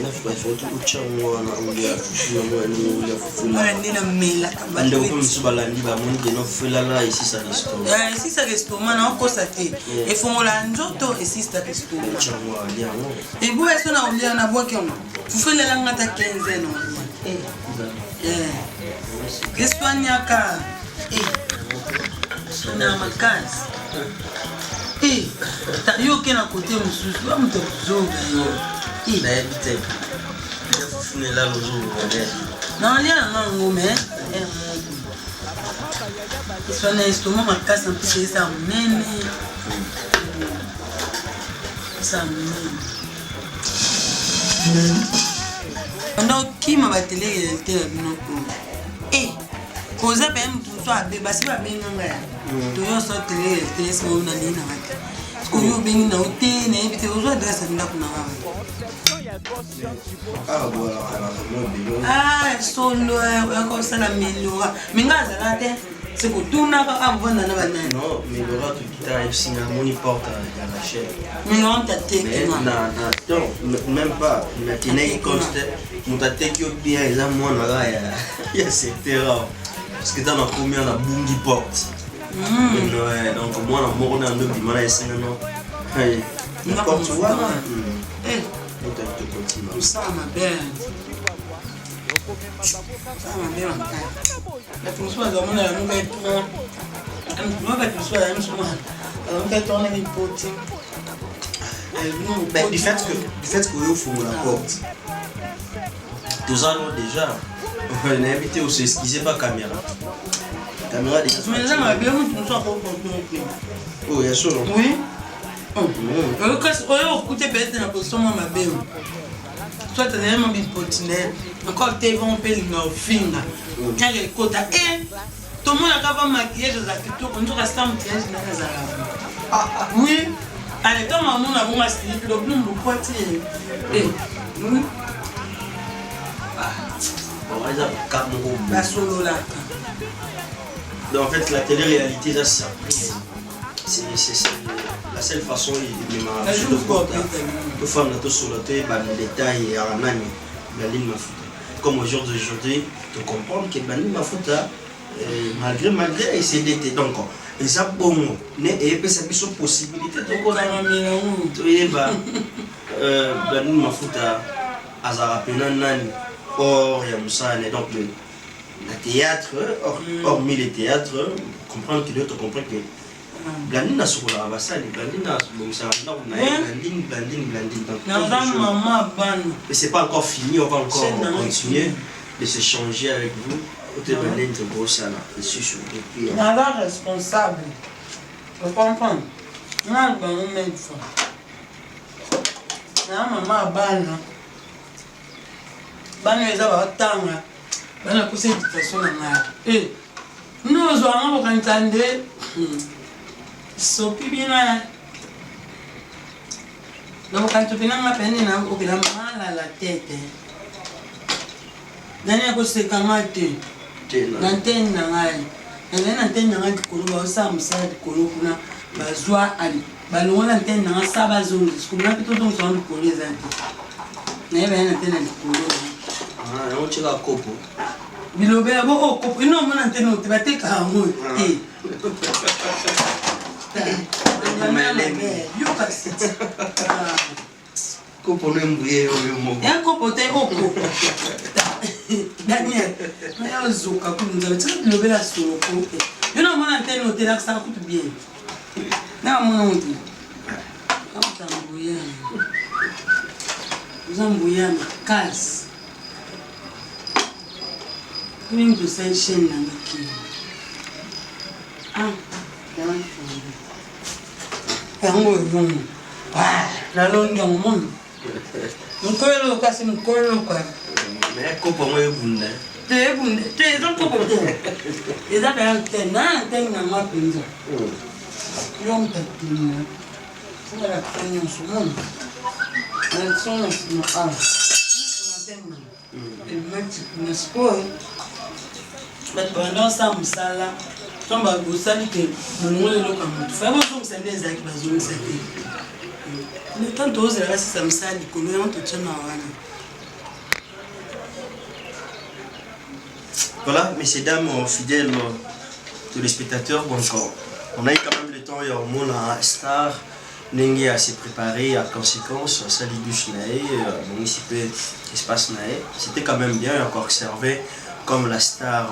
na faut tout chango na ulia fufune moi ni ulia fufune on est na mela bande ko msubala ndi ba moni de no felala ici ça restaurant ici ça restaurant na constater et font la njoto ici ça restaurant chango ali amo et vous est na ulia na bois qu'on fufune la ngata 15 non Qu'est-ce nyaka na makazi ta yo ke na côté mususu ba mto zoga yo na habité ya fufune la lozo na lia na ngome soit na estomac makasi en plus ça nene ça nene kima batele réalité la binoko poza pe mtu so abe basi ba benga ya to yo so tele réalité so na lina ngati ko yo bengi na hotel na ebite ozo adresse nda kuna solo ya ko sala melora mingaza la te c'est ko tuna ka avona na banana non melora tu kita ici na moni porte ya la chaîne mais on t'a teke même pas na tenai constate muta teke bien eza mwana ga ya c'était rare parce que dans la première la bungi porte donc moi na moko na ndo bimana esenga no porte tu vois ça ma belle la François dormait dans la nouvelle tour. Moi, la François, elle me souvent. On fait tourner les potes. Du fait que vous ouvrez la porte, tous allons déjà. On est invité au s'excuser pas caméra. Caméra déjà. Mais là, ma belle, on s'en rend oh, il y a chaud. Oui. Écoutez, peut-être la position, ma belle. Soit tu as un potinet, encore tes vents payent nos filles. Quand il côté, tout le monde a un maquillage, on doit rester en maquillage. Oui, à l'état, maman a un maquillage, le blond, le poitier. Oui. La solo là. En fait, la télé-réalité, ça c'est la seule façon de me faire sur le détail et à la ligne comme aujourd'hui, de comprendre que la ligne malgré essayer d'être donc et ça bon et puis c'est une possibilité donc la ligne azara penanani or ya musane donc le théâtre hormis les théâtres comprendre que d'autres comprennent que Blandine a sur la vassale, Blandine a Blandine. Mais c'est pas encore fini, on va encore continuer de s'échanger avec vous. Côté Blandine, c'est gros ça là. Je suis sur le pied. Nada responsable. Vous comprenez? Non, ben on met ça. Non, maman banne. Banne les avoir tant. Banne a poussé de façon à nous allons entendre. Sopi bien donc quand tu viens ma peine na ko bila mal à la tête dani ko se kamate na tena ngai Elle a antenne dans le colo, ça me sert de colo, bazwa ali. Balongola antenne dans ça bazongi. Ce qu'on a plutôt dans le colo les antennes. Mais elle a antenne dans le colo. Ah, on tire à copo. Bilobe abo o copo. Non, mon antenne tu vas te camer. Eh. Yo kasi. Copo nem bouillé au mot. Et un copo te o copo. Daniel, mais on zoka comme nous avons tiré bilobe la sur le copo. Yo non mon antenne au là ça coûte bien. Non mon antenne. Vous embrouillez casse. Même de cette chaîne là qui. Ah, la longue dans le monde. Mon cœur casse mon cœur quoi. Mais copo moi bunda. Tu es un copo. Et ça fait un thème, dans ma prison. L'homme t'a dit. C'est la première sur monde. La son est mon âme. Et le mec, sport. Mais pendant ça, je suis là. Je suis là. Je suis là. Le temps de oser là, ça me sert du colon, tout ça. Voilà, messieurs, dames, fidèles téléspectateurs, bon, on a eu quand même le temps, il y a au moins un star, Nengue à se préparer à conséquence, ça l'idus nae, municipal espace nae, c'était quand même bien, encore servi comme la star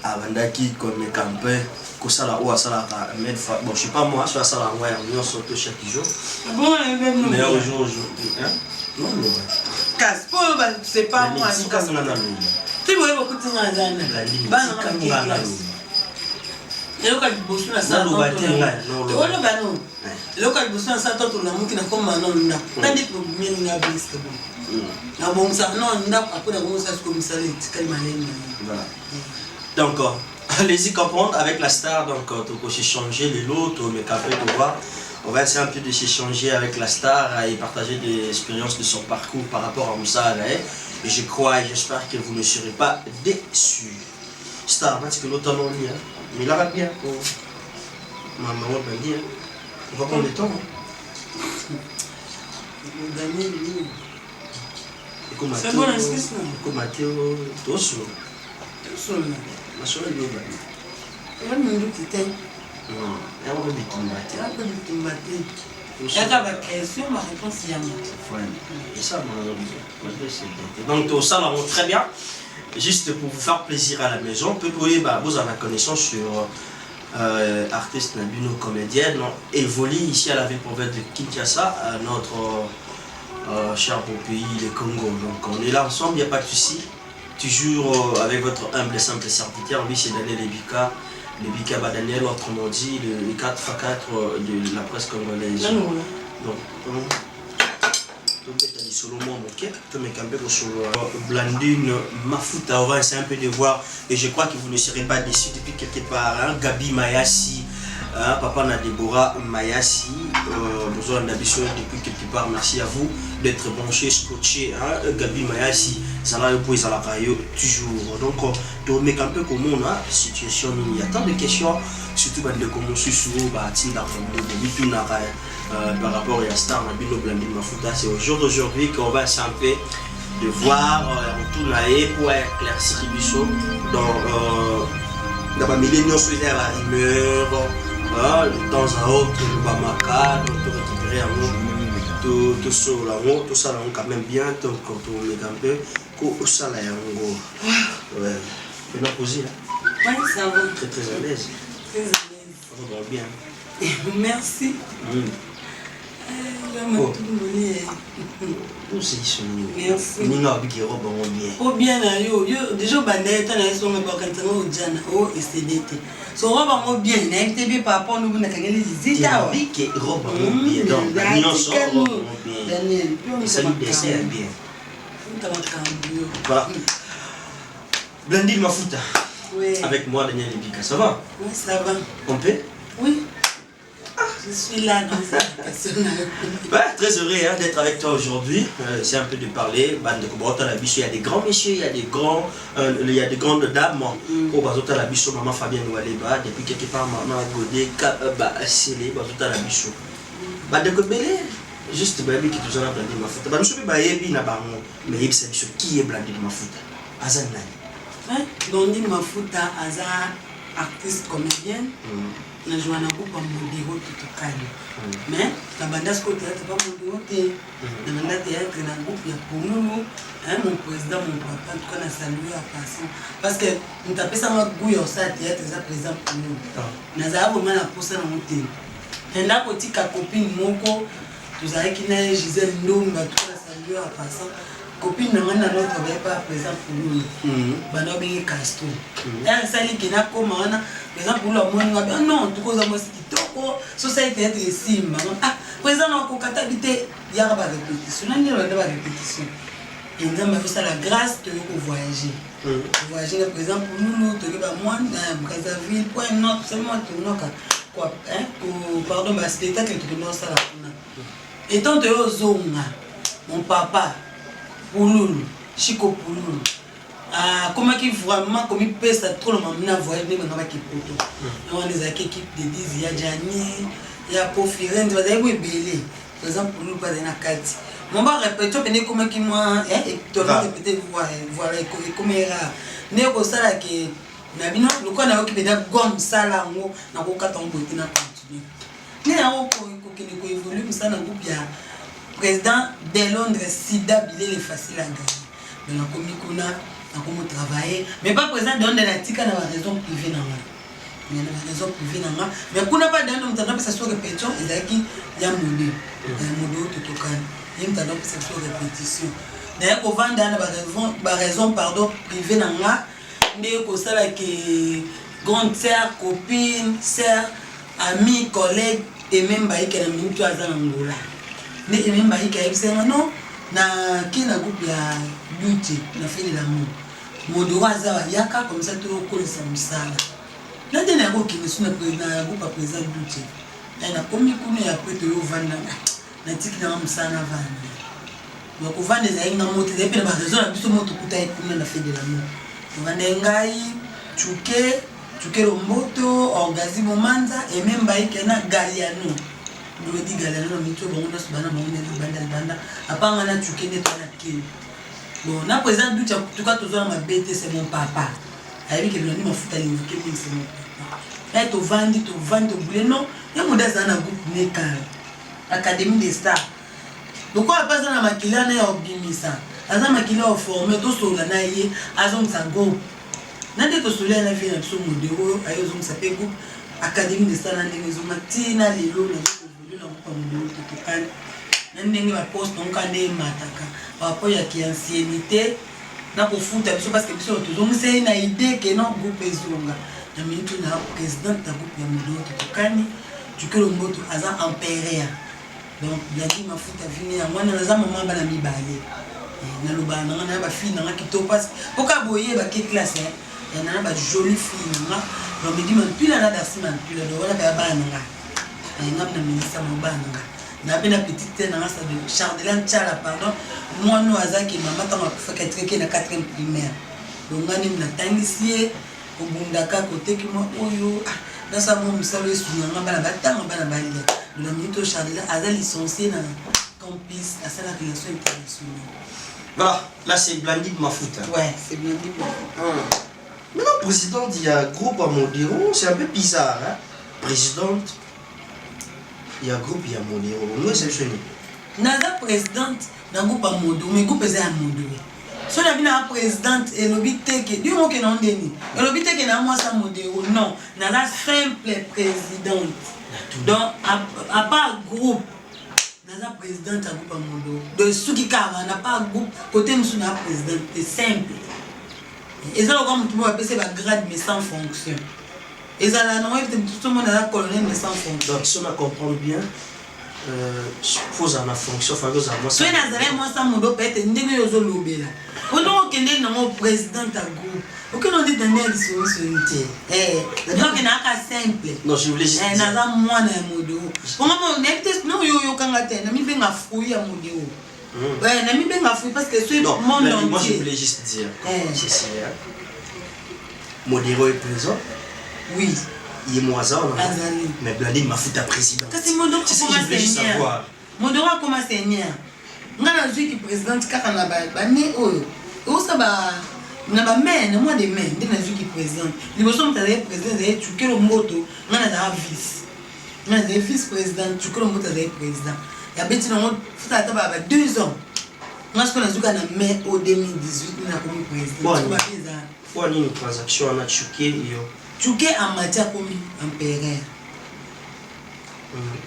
à Bandaki, comme les campés, que ça là où à ça là, bon, je sais pas moi, soit ça là, on va sortir chaque jour. Bon, mais aujourd'hui, hein? Non, non. Casse, c'est pas moi, c'est pas moi. Tu vois beaucoup de choses dans la vie. Et le cas du boss, là, ça. Le cas du boss, ça, toi, tu l'as montré comme un homme. T'as des problèmes, il y a des problèmes. Ah bon, ça, non, on a après, on a comme ça, c'est calme. Voilà. Donc, allez-y comprendre avec la star. Donc, tu peux changer les lots, tu mets café, tu vois. On va essayer un peu de s'échanger avec la star et partager des expériences de son parcours par rapport à Moussa Alaï. Et je crois et j'espère que vous ne serez pas déçus. Star, parce que l'autre nom est mais là va bien. Maman va bien. On va prendre le temps. C'est bon, est-ce que comme Mathéo, Tosso. Tosso. Ma soeur est bien. Elle m'a dit que c'était. Non, elle va bien tomber. Elle va bien tomber. Elle a ma question, ma réponse est à moi. Et ça, donc, tout ça, là, très bien. Juste pour vous faire plaisir à la maison, vous pouvez vous en connaissance sur artiste Nabino comédienne, évolue ici à la ville province de Kinshasa, à notre cher beau pays, le Congo. Donc, on est là ensemble, il n'y a pas de souci. Toujours avec votre humble et simple serviteur, lui, c'est Daniel Ebika. Le Bika Daniel, autrement dit, le 4x4 de la presse congolaise. Donc, Blandine Mafuta, on va essayer un peu de voir. Et je crois que vous ne serez pas déçus depuis quelque part. Hein? Gabi Mayassi, hein? Papa Nadebora Mayassi, besoin d'habitude depuis quelque part. Merci à vous d'être branché, scotché. Hein? Gabi Mayassi, ça là, vous pouvez toujours. Donc, tu mets un peu comme on a situation. Il y a tant de questions, surtout de comment sur par rapport à Star Nabino Blandine Mafuta. C'est au jour d'aujourd'hui qu'on va s'empêcher de voir retourner pour éclaircir dans la millénium sur la rumeur, de temps à autre, le Bamaka, donc récupérer un mot, tout ça quand même bien, donc quand on est un peu, tout ça là, ouais, on a posé, oui, ça va. Très à l'aise. Très à l'aise. Ça va bien. Merci. Merci. Bien déjà bandé tan na so me ba kan tano jana o SDT so roba mo bien na MTB par rapport nous na kangeli zita oui que roba mo bien donc non so bien Daniel ça lui dessert bien voilà Blandine Mafuta avec moi Daniel Ebika ça va oui ça va on peut oui Je suis là dans cette question. Très heureux d'être avec toi aujourd'hui. C'est un peu de parler. Il y a des grands messieurs, il y a des grandes dames. Au Bazota la Bichot, maman Fabienne Oualeba, depuis quelque part, maman Godé, Sélé, Bazota la Bichot. Juste Babi qui toujours a blindé ma faute. Nous sommes Babi na bango, mais il s'agit de qui est blindé ma faute. Azan Nani. Blindé ma faute, Azan artiste comédienne. Na joué na groupe Modéro tout calme. Mais la bande à ce côté c'est pas Modéro la bande à théâtre na groupe ya Pounoulou, mon président mon papa tout cas na salué à passant parce que nous tapé ça ma gouille au ça théâtre ça président Pounoulou. Na za vraiment na posa na moté. Tenda côté ka copine moko nous avons qui na Gisèle Ndonga tout cas salué à passant. Copine na notre pas présent pour nous. Bana bien Castro. Elle sali qui na comme on présent pour le monde non tout cause moi c'est kitoko société être ici ah présent na ko katabilité ya ba répétition na nilo ba répétition. Et nous avons fait la grâce de voyager. Voyager par exemple pour nous to ba moi Brazzaville point note seulement to noka quoi pardon ba spectacle to no sala kuna. Et tant de ozonga mon papa Pouloulou, Chico Pouloulou. Comment qui vraiment comme il pèse trop le moment voyage mais on va qui poto. On a des équipes de 10 il y a Jani, il y a Pofirène, tu vas dire oui belé. Par exemple Pouloulou pas dans la carte. Mon bar répète tu comment qui moi et tu vas répéter voilà comme era. Ne ko sala que na bino le ko na okipe da gomme sala ngo na ko kata on boté na continuer. Ne na ko évolue ça na groupe ya président de Londres, Sida Bilé est facile à gagner. Mais la comicona, on a travaillé. Mais pas président de Londres, la tika n'a pas raison privée. Il y a une raison privée. Mais pour ne pas donner, on a ça sur répétition. Il y a un modèle. Il y a un modèle tout au calme. Il y a une ça sur répétition. D'ailleurs, on va dans raison privée. Mais on a que grande sœur, copine, sœur, amie, collègue, et même qui a mis tout à l'angola. Mais même pas non na qui na groupe ya beauty na fait de l'amour Modéro azawa yaka comme ça tout ko ça musala la dernière fois qui me suis na groupe président beauty na komi kuna ya peut yo vanda na tiki na musana vanda donc vanda za inga moto et puis na raison na biso moto kuta kuna na fait de l'amour vanda ngai chuke romboto orgazi momanza et même ba ikena galiano nous dit galano mito bon na subana bon na banda apanga na tukene to na kile bon na présent du tout cas toujours ma bête c'est mon papa avec que l'on dit ma futa l'invoquer mais c'est mon papa et to vandi boulé non ya moda za na groupe neka académie des stars donc on passe na makila na obimisa aza makila au formé to sola na ye azon sa groupe na de to sola na vie na so Modéro ayo zon sa pe groupe académie des stars na ndenge matina lelo na ndenge ba poste donc ane mataka par rapport ya ki ancienneté na ko futa biso parce que biso tozongi c'est na idée que non groupe ezonga na minute na président ta groupe ya Modéro tokani tukelo moto aza impérial donc la dit ma futa vini ya mwana na za maman bana mibale na loba na ba fille na ki to passe poka boye ba ki classe na ba jolie fille na donc me dit man pila na dasima pila do wala ba bana na ministre mobanga na pena petite na sa de Chardelan Tchala pardon moi no azaki mama tanga kufaka treke na 4e primaire donc ngani na tangisier obundaka côté ki moi oyo na sa mo misalo esunyanga bana batanga bana balia na minito Chardelan aza licencié na campus à la relation internationale. Voilà, là c'est Blandine Mafuta. Ouais, c'est Blandine Mafuta. Maintenant président il y a groupe à Modéro, c'est un peu bizarre hein. Présidente il y a un groupe, il y a Modéro. Nous, c'est le Naza présidente d'un groupe à Modéro, mais groupe est à Modéro. Si on a vu la présidente et l'obité qui, du moment que non déni, et l'obité qui n'a moi ça Modéro, non, Naza simple présidente. Donc, à part groupe, Naza présidente à groupe à Modéro. De ceux qui carrément n'a pas groupe, côté nous sommes présidente, c'est simple. Et ça, comme tout le monde appelle ça grade mais sans fonction. Et ça, là, non, tout le monde a la colonel, mais sans fonction. Donc, si on comprend bien, je pose à la fonction, il faut avoir ça. Moi, ça m'a dit que je suis là. On a un président de groupe. Aucun on dit que je suis simple. Non, je voulais juste. Moi, Comment on est non yo kangate na mi benga fouille à modéo. Ouais, na mi benga fouille parce que c'est le monde entier. Moi je voulais juste dire ceci. Modéo est présent. Oui. Il est moisson, mais Blandine m'a foutu à président. C'est Modéo qui commence à savoir. Modéo a commencé à venir. Ngana zui qui présidente kaka na ba né oyo. O ça ba na ba mais na moi des mais ndina zui qui président. Liboso mutale président za chukelo moto ngana za vice. Ngana za vice président chukelo moto za président. Ya beti na mo futa ta ba 2 ans. Ngana siko na zuka na mai au 2018 na comme président. Tu vas pesa. Kwa nini transaction na chuke hiyo? Chuke en matière comme empereur.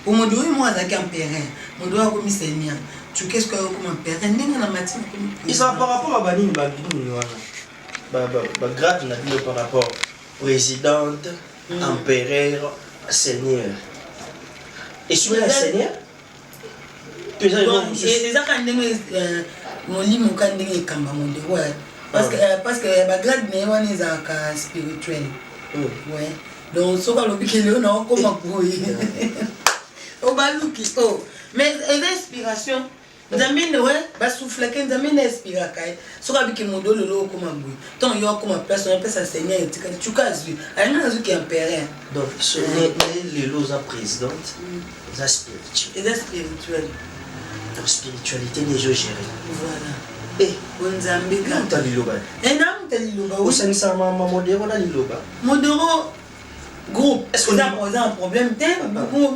Pour mon doigt moi avec empereur. Mon doigt comme seigneur. Tu qu'est-ce que comme empereur ndenge na matière comme. Et ça par rapport à Banine Babini voilà. Grave na dit par rapport présidente, empereur, seigneur. Et sur le seigneur et ça quand ndenge mon limo quand ndenge kamba mon doigt parce que ba grade mais on est à spirituel. Ouais. Donc ça va l'obéir le non comment pour au baluki oh mais l'inspiration zamine ouais ba souffler que zamine inspira kai so ka biki modo le lo comment boui tant yo comme place on appelle ça seigneur et tu casu ana zo qui empereur donc ce les loza présidente la spirituelle la spiritualité des jeux gérés voilà et bonzambe ka taliloba enam taliloba au sensa mama modero na liloba modero groupe est-ce qu'on a un problème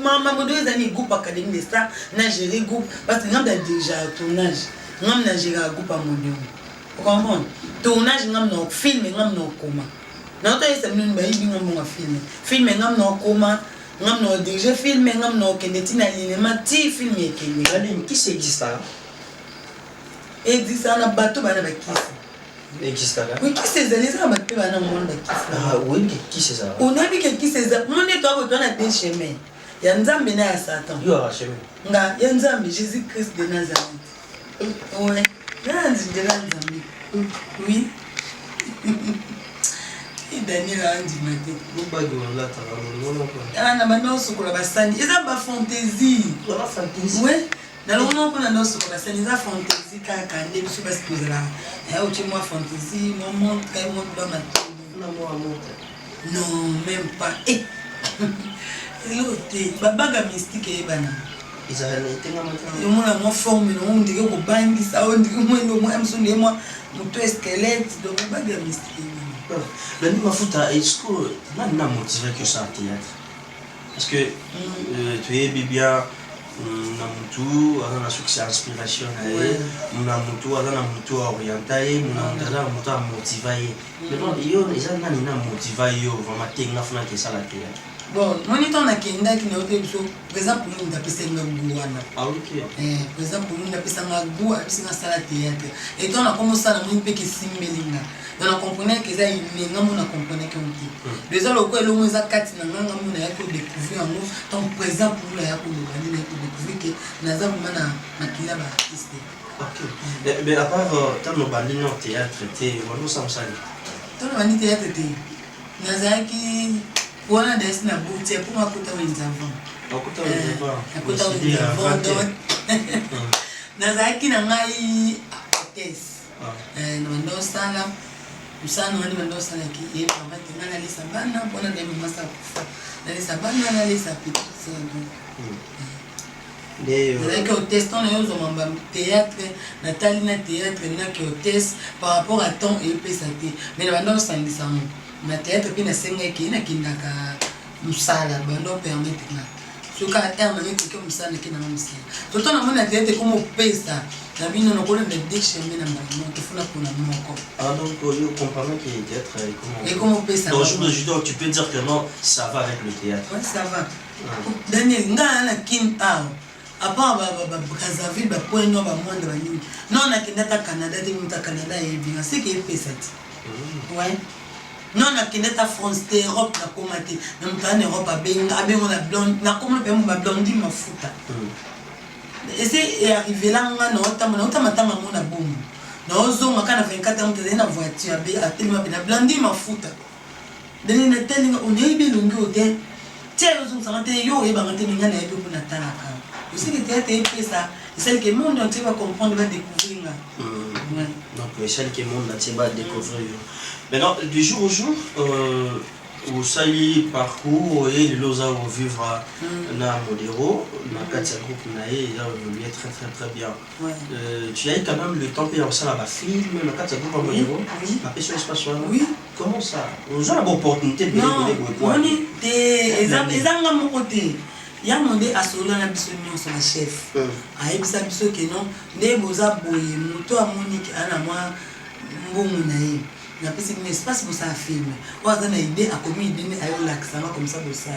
maman modèle des amis groupe académique de ça n'a géré groupe parce que nous avons déjà tournage nous avons géré un groupe à modèle vous comprenez tournage nous avons film nous avons comment nous avons essayé de nous film nous avons comment nous avons déjà film nous avons qu'un alignement ti film et qui c'est existe ça existe un bateau bana bakisi existe là. Oui, qui c'est ça? Les gens battent pas dans le monde qui ça. Ah oui, qui c'est ça? On a vu que qui c'est ça? Mon étoile vous donne des chemins. Il y a un Nzambe na Satan. Il y a un chemin. Nga, il y a un Nzambe Jésus-Christ de Nazareth. Ouais. Nzambe de Nazareth. Oui. Et Daniel a dit matin. Bon bague on l'a talent. Ah na bana sokola basani. Eza ba fantaisie. La fantaisie. Ouais. Dans le moment qu'on a nos sokola basani eza fantaisie kaka nde biso parce que là. Eh tu moi fantaisie, mon monde quand mon dans ma non, même pas. Eh. L'autre, babaga mystique et bana. Ils avaient été dans le monde a mon forme, on dirait au bandi ça, on dirait moi le moi me moi mon squelette donc babaga mystique. Le niveau fouta est-ce que là n'a motivé que ça théâtre. Parce que tu es bien na mutu ana succès inspiration na mutu ana mutu orienté na mutu motivé maintenant yo les ana na motivé yo vraiment tenga funa que ça la théâtre bon mon étant na kenda qui na otebiso par exemple nous ndapesa ngwana ah OK par exemple nous ndapesa ngwa abisa sala théâtre et donc on a commencé à nous pe que simbelinga on comprenait que ça il ngamo na comprenait que on dit déjà le quoi le mo za kati na ngamo na yako découvrir en nous donc par exemple pour la yako le découvrir que naza vraiment na kila ba artiste OK mais à part tant no bandi no théâtre té on nous ça tant no bandi théâtre té naza ki wana des na bouti pour ma kota wenzavant akuta wenzavant akuta wenzavant donc naza ki na ngai hôtesse ndo sala usana wani ndo sala ki e papa tingana lisa bana bona de masa kufa na lisa bana na lisa piti c'est donc que hôtesse on est aux mamba théâtre natali na théâtre na que hôtesse par rapport à temps et pesaté mais na ndo sala lisa na théâtre puis na senga ki na kindaka musala bando permettre na soka terme ni que musala ki na musala tout on a mon théâtre comme pesa na bino na kona de chemin na mama to funa kuna moko ah donc yo comprendre que le théâtre et comment pesa donc je tu peux dire que non ça va avec le théâtre ouais ça va Daniel nga na kin a apa ba Brazzaville ba point no ba monde ba nini non na kinata Canada de muta Canada et bien c'est que pesa ouais non na kinata France Europe na komate na muta en Europe abenga la blonde na comme le ba blondie mafuta et c'est arrivé là on a notamment mon boum na zonga kana 24 ans tena voiture be atelema bena blandi mafuta deni na telinga on est bilungi hotel tiens aux santé yo et banté minga na ebe pour natalaka aussi que théâtre et ça celle que le monde entier va comprendre va découvrir là donc celle que le monde entier va découvrir maintenant du jour au jour au sali parcours et les losa au vivre na modéro na katia groupe na et il a évolué très bien tu as eu quand même le temps de faire ça là film na katia groupe modéro la question espace oui comment ça on a une opportunité de oui des ezanga mon côté ya monde asolo na biso nyonso na chef ayebisa biso ke non nde boza boye moto amoniki ana mwa mbongo na ye na pesi un espace pour ça filmer ou à une idée à comme idée à l'accent comme ça pour ça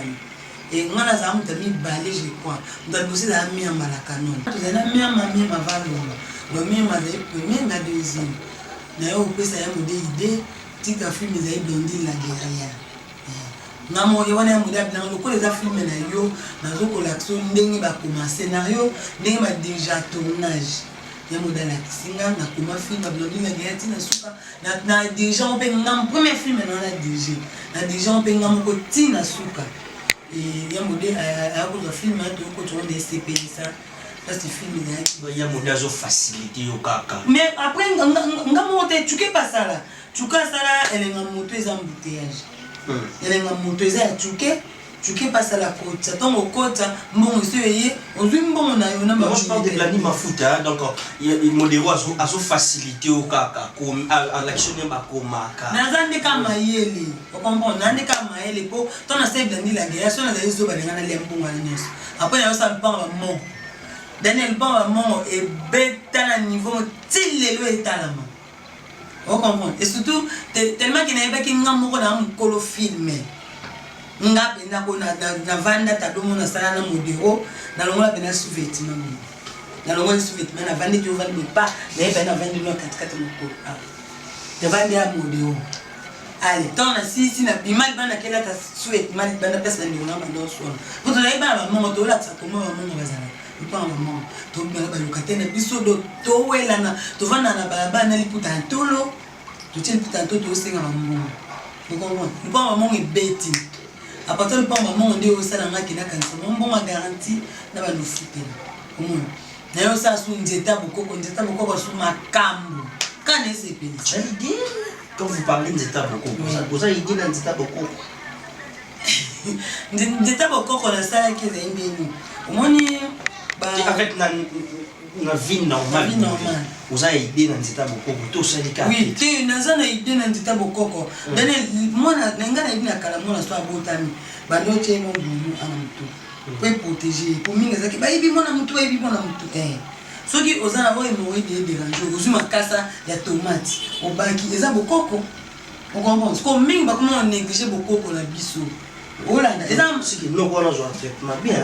et on a ça on t'a mis balai je crois on a bossé dans mi en malakanon tu as mis en mamie ma valeur le mi ma premier la deuxième na yo pesa ya mode idée tika film za idondi la derrière na mo yo wana mode abna ko les film na yo na zo ko l'action ndenge ba comme scénario ndenge ba déjà tournage ya modèle singa na kuma film blondi na gati na suka na déjà on peut ngam premier film na déjà na déjà on peut ngam ko tina suka et ya modèle a ko film to ko to des CP ça c'est film ya modèle zo facilité yo kaka mais après ngam monter tu que pas ça là tu ka ça là elle ngam moto les embouteillages elle ngam moto les tu que pas ça la côte ça tombe au côte bon monsieur on dit bon na yo na moi je parle de l'anime foota donc il modéro a so facilité au kaka comme à l'action ba komaka na zande kama yele on comprend na ndeka mayele po ton na save dani la guerre so na za zo ba ngana le mbongo na nyos après na yo ça pas mon Daniel ba mon et beta na niveau tilelo etalama on comprend et surtout tellement qu'il n'avait pas qui ngam ko na mkolo filmer nga bena ko na vanda ta domo na sala na modéro na longola bena sous-vêtement na longola sous-vêtement na vanda tu vanda pas mais bena vanda no 4 moko te vanda ya modéro allez tant na si na bimal bana kela ta sous-vêtement bana pesa ni ngama ndo so ko to lai ba mama to la tsa ko mama bazana ipa mama to bana ba lokatena biso do to wela na to vanda na baba na liputa ntolo to tien puta ntolo to senga mama ko ko ipa mama ngebeti à partir du moment où on dit au salon qui n'a qu'un seul bon garantie n'a pas de foutre comment d'ailleurs ça sous une étape beaucoup sur ma cam quand est-ce que c'est dit quand vous parlez d'étape beaucoup vous avez dit dans étape beaucoup d'étape beaucoup on a ça qui est bien au moins avec na vie normale vous avez idée dans étape beaucoup tout ça les oui tu n'as pas idée dans étape beaucoup Daniel moi na ngana ibina kala moi na so abotami bando tsheno mbulu ana mtu pour protéger pour minga zaki ba ibi mona mtu soki ozana oyo mo ide déranger ozuma kasa ya tomate obaki eza bokoko on comprend ko minga ba comment on négliger bokoko na biso olanda eza soki loko na zo traitement bien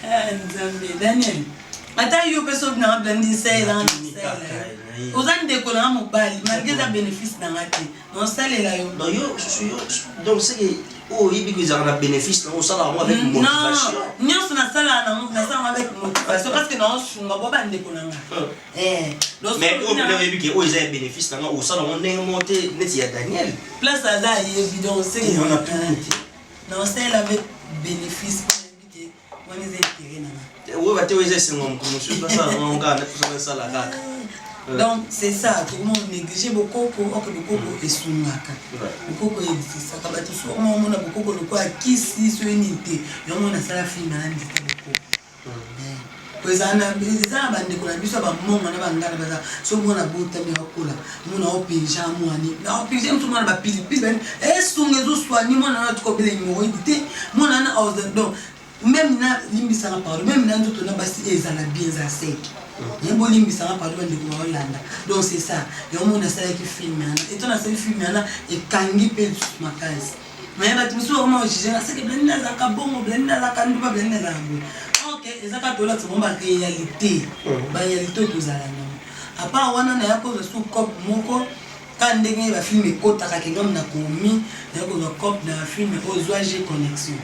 Nzambe Daniel ata yo personne na blandi sela ozan de kola mobali malgré ça bénéfice na ngati on sale la yo donc c'est que oh il dit que ça a bénéfice on sala moi avec motivation non na sala na avec motivation parce que non sunga boba nde kolanga mais au plus il dit que oh ils ont bénéfice là on sala on est monté net ya Daniel place ça est évident c'est que on a plus non c'est avec bénéfice on est intérêt na oui bah tu es c'est mon monsieur ça on gagne ça la gâte donc c'est ça tout le monde néglige beaucoup et soumaka beaucoup et ça quand tu so on a beaucoup le quoi qui si so unité et on a ça la fin na ndite beaucoup kozana bizana bande ko na biso ba monga na bangana baza so mona bota mi akola mona opinja mwani na opinja mtu mona ba pili ben sungezo swani mona na tukobele mo idité mona na aus donc même na limbisa na parole même na ndoto na basi ezala bien za sec yembo limbisa na parole ndeko ba Hollanda donc c'est ça et on a ça qui filme et on a ça filme et kangi pe makazi mais ba timiso vraiment juger ça que blenda za ka bongo blenda za ka nduba blenda za ngo OK ezaka tola tsomba réalité ba réalité tozala na à part wana na yako zo cop moko quand ndenge ba filme kota ka kengam na komi na ko zo cop na filme ozoager connexion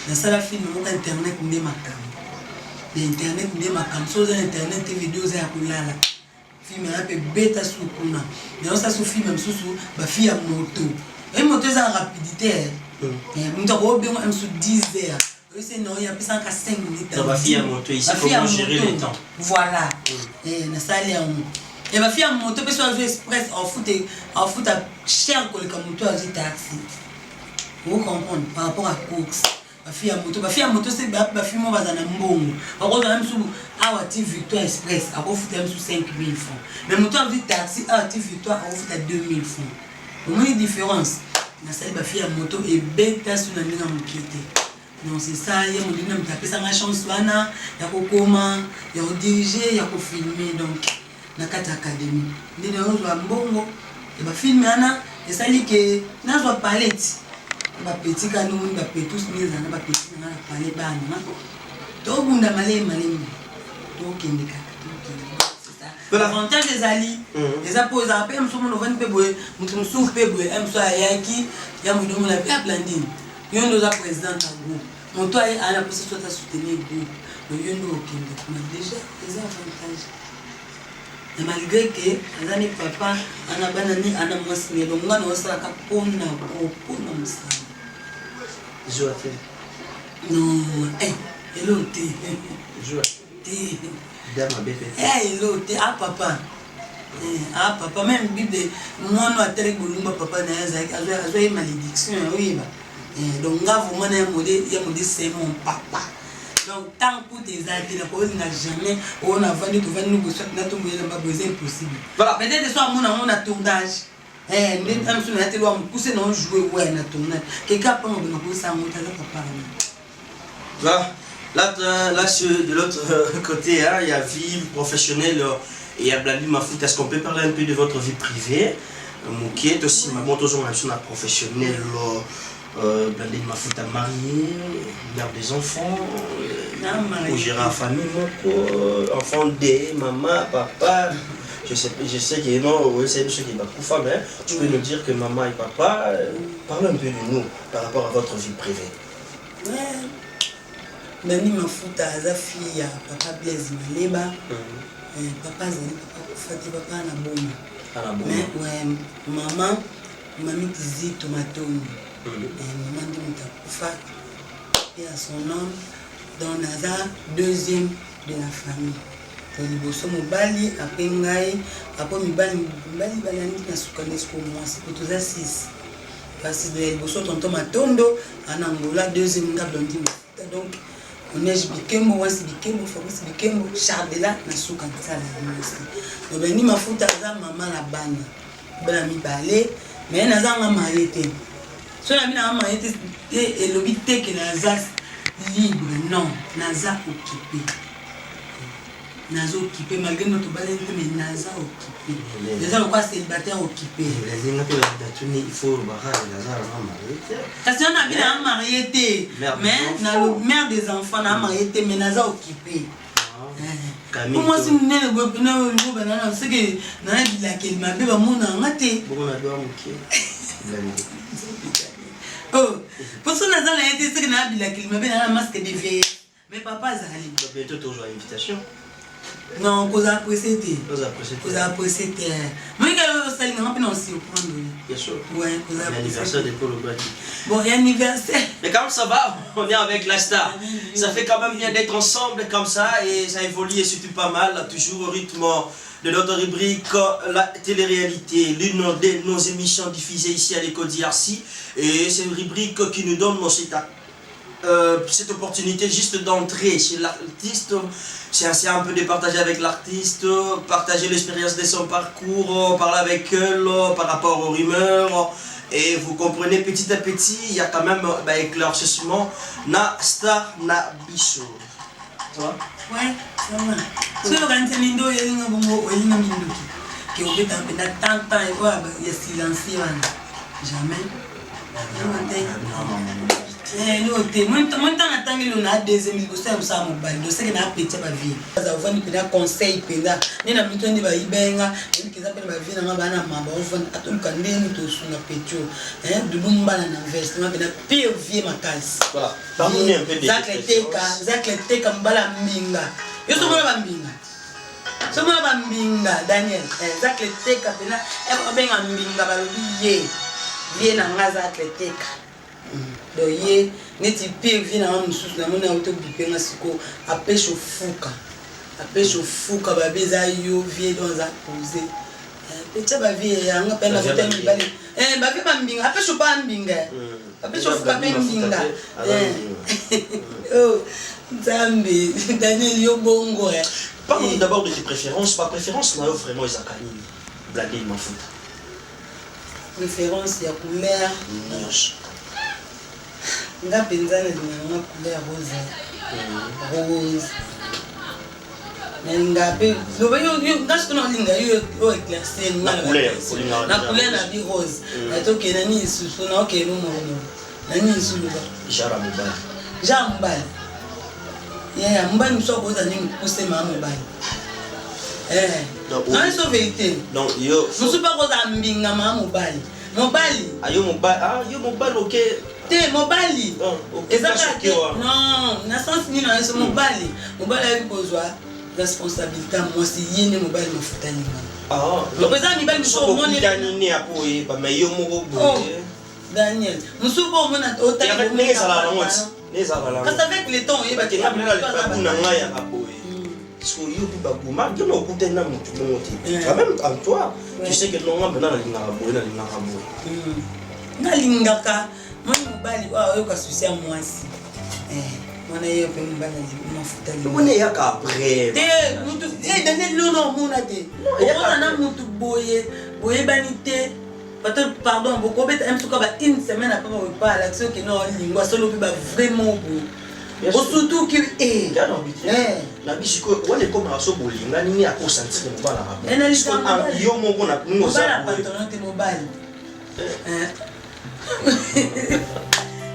na sala film mo internet nde makam de internet nde makam so za internet video za kulala film ya pe beta sukuna mais on ça so film msusu ba fi ya moto et moto za rapidité Mutu akobengwa msu 10 heures. C'est non, il y a plus 5 minutes. Ça va faire moto ici, comment gérer le temps. Voilà. Na salle et ma fille a moto parce qu'elle express en foot à cher que le moto a taxi. Vous comprenez par rapport à course. Ma fille a moto c'est ma fille va dans mbongo. Par contre même sous Awati Victoire Express, à foot même sous 5 000 francs. Mais moto a vu taxi Awati Victoire à foot à 2 000 francs. Au moins une différence. Na salle ma fille a moto et bête sur la ligne à moquette. Donc c'est ça, il y a mon dynamique, il y a une chance, il y a comment, il y a diriger, il y a filmer, donc dans la académie. Il y a un bongo, il y a filmer, et ça dit que il y a un palette. Il y a un petit canon, il y a tous les ans, il y a un petit palette, donc on a malé, donc il y a l'avantage des alliés, les apôtres, après, je suis venu à Péboué, je suis venu à Péboué, je suis Ayaki, il y a mon nom, la Blandine. Il y a un autre président à groupe. Mon toit est à la position de soutenir le groupe. Mais il y a un autre déjà des avantages. Et malgré que, les années papa, on a banani, on a mossiné, donc on a aussi un capon à groupe. Joie. Non, et l'autre. Joie. Dame à bébé. L'autre, ah papa. Ah papa, même Bible, moi, nous avons très bon papa, il y a une malédiction, oui. Donc, il y a c'est mon papa. Donc, tant que tes actes, on n'a jamais, on a vendu, c'est impossible. Voilà. Peut-être que ce soit mon tournage. Là, de l'autre côté, il y a vie professionnelle et il y a Blali Mafout. Est-ce qu'on peut parler un peu de votre vie privée? Qui est aussi ma professionnelle. Blali Mafout a marié, mère des enfants, pour gérer la famille, enfant de maman, papa. Je sais que non, c'est ce qui est beaucoup femme, mais tu peux nous dire que maman et papa, parlez un peu de nous par rapport à votre vie privée. Ouais. Blali Mafout a sa fille, papa Blaise Maleba, papa Zali, papa Anaboma. Mais ouais, maman, mamie Kizito Matoni. Maman de Moutakufa, et à son nom, dans Naza, deuxième de la famille. Pour le bosso Mobali, après Ngaï, après Mibali, Balani, na Soukanesco, moi, c'est pour tous à 6. Parce que le bosso tonton Matondo, en Angola, deuxième gars blondi. Donc, on est Bikembo, Wansi Bikembo, Fabrice Bikembo, Chardela, na Soukanesco. Donc, ben, ni ma foute à ça, maman la banne. Ben, mi balé, mais Naza m'a marié. Si on a mis un marié, et le but est que Naza libre, non, Naza occupé. Naza occupé, malgré notre balai, mais Naza occupé. Déjà, le quoi célibataire occupé. Il faut le barrage, Naza a marié. Parce qu'on a mis un marié, mais la mère des enfants n'a marié, mais Naza occupé. Pour moi, si vous n'avez pas c'est que laquelle m'a fait mon amaté. Oh, pour ça, Naza a été ce que n'a laquelle m'a fait un masque de vieille. Mais papa, ça allait. Bientôt, toujours invitation. Non, vous appréciez. Vous appréciez. Moi, je vais vous surprendre. Bien sûr. Ouais, vous appréciez. L'anniversaire de Paul Obadi. Bon, il y a anniversaire. Mais comme ça va, on est avec la star. Ça fait quand même bien d'être ensemble comme ça et ça évolue et surtout pas mal, toujours au rythme de notre rubrique La télé-réalité, l'une de nos émissions diffusées ici à l'école d'IRC. Et c'est une rubrique qui nous donne cette opportunité juste d'entrer chez l'artiste, c'est un peu de partager avec l'artiste, partager l'expérience de son parcours, parler avec elle par rapport aux rumeurs. Et vous comprenez, petit à petit, il y a quand même éclaircissement na star na biso. Ça va? Ouais, ça va. Si vous regardez Lindo, il y a une bongo, il y a une Lindo qui est peut-être tant et quoi, il y a silencieux. Jamais. Moi, tant attends que a deuxième il ça ça mobile do c'est que na petit ba vie ça va ni pena conseil pena ni na mito ndi ba ibenga ni kiza pena ba vie na bana mamba on atum kandeni to suna petio dulumba na investment pena pire vie makasi voilà parmi un peu de zakleteka mbala mbinga yo so ba mbinga so ba mbinga Daniel zakleteka pena benga mbinga ba vie na ngaza zakleteka donc ye neti pe vina na mususu na mona auto bipenga siko apeshe ofuka babeza yo vie dans a posé pecha ba vie yanga pena vote mbali ba vie ba mbinga apeshe pa mbinga apeshe ofuka pe mbinga oh Zambi Daniel yo bongo parle d'abord de tes préférences. Par préférence na yo vraiment ezakani blague ma foot préférence ya couleur nga penzana na couleur rose nga pe lo ba yo ngash kono linga yo éclaircir na couleur na bi rose ato ke na ni susu na ok no na ni susu ba jara mobile ya mbani so ko za ni pousser ma mobile non so vérité donc yo musu pa ko za mbinga ma mobile yo mobile ok te mobile ezaka non na sens ni na so mobile ayi kozwa responsabilité moi si yene mobile mafuta ni le président mi ba mi so moni ni apoye ba mais yo moko boye Daniel musu bo mona ota ne sala la moti parce avec le temps il va te rappeler la kuna ngaya apoye parce que yo ba kuma yo no kuta na mutu moti quand même en toi tu sais que non maintenant na lingaka moi mobile wa yo ka susi moi si mona yo pe mbana mafuta ni mona ya ka après mutu Daniel no mona te on na mutu boye banité pardon beaucoup bête même quand une semaine après on parle l'action que non lingua solo pe vraiment beau surtout que la bisiko wale comme raso bolinga nini ako sentir mo bala ba yo moko na ngo za pantalon te mobile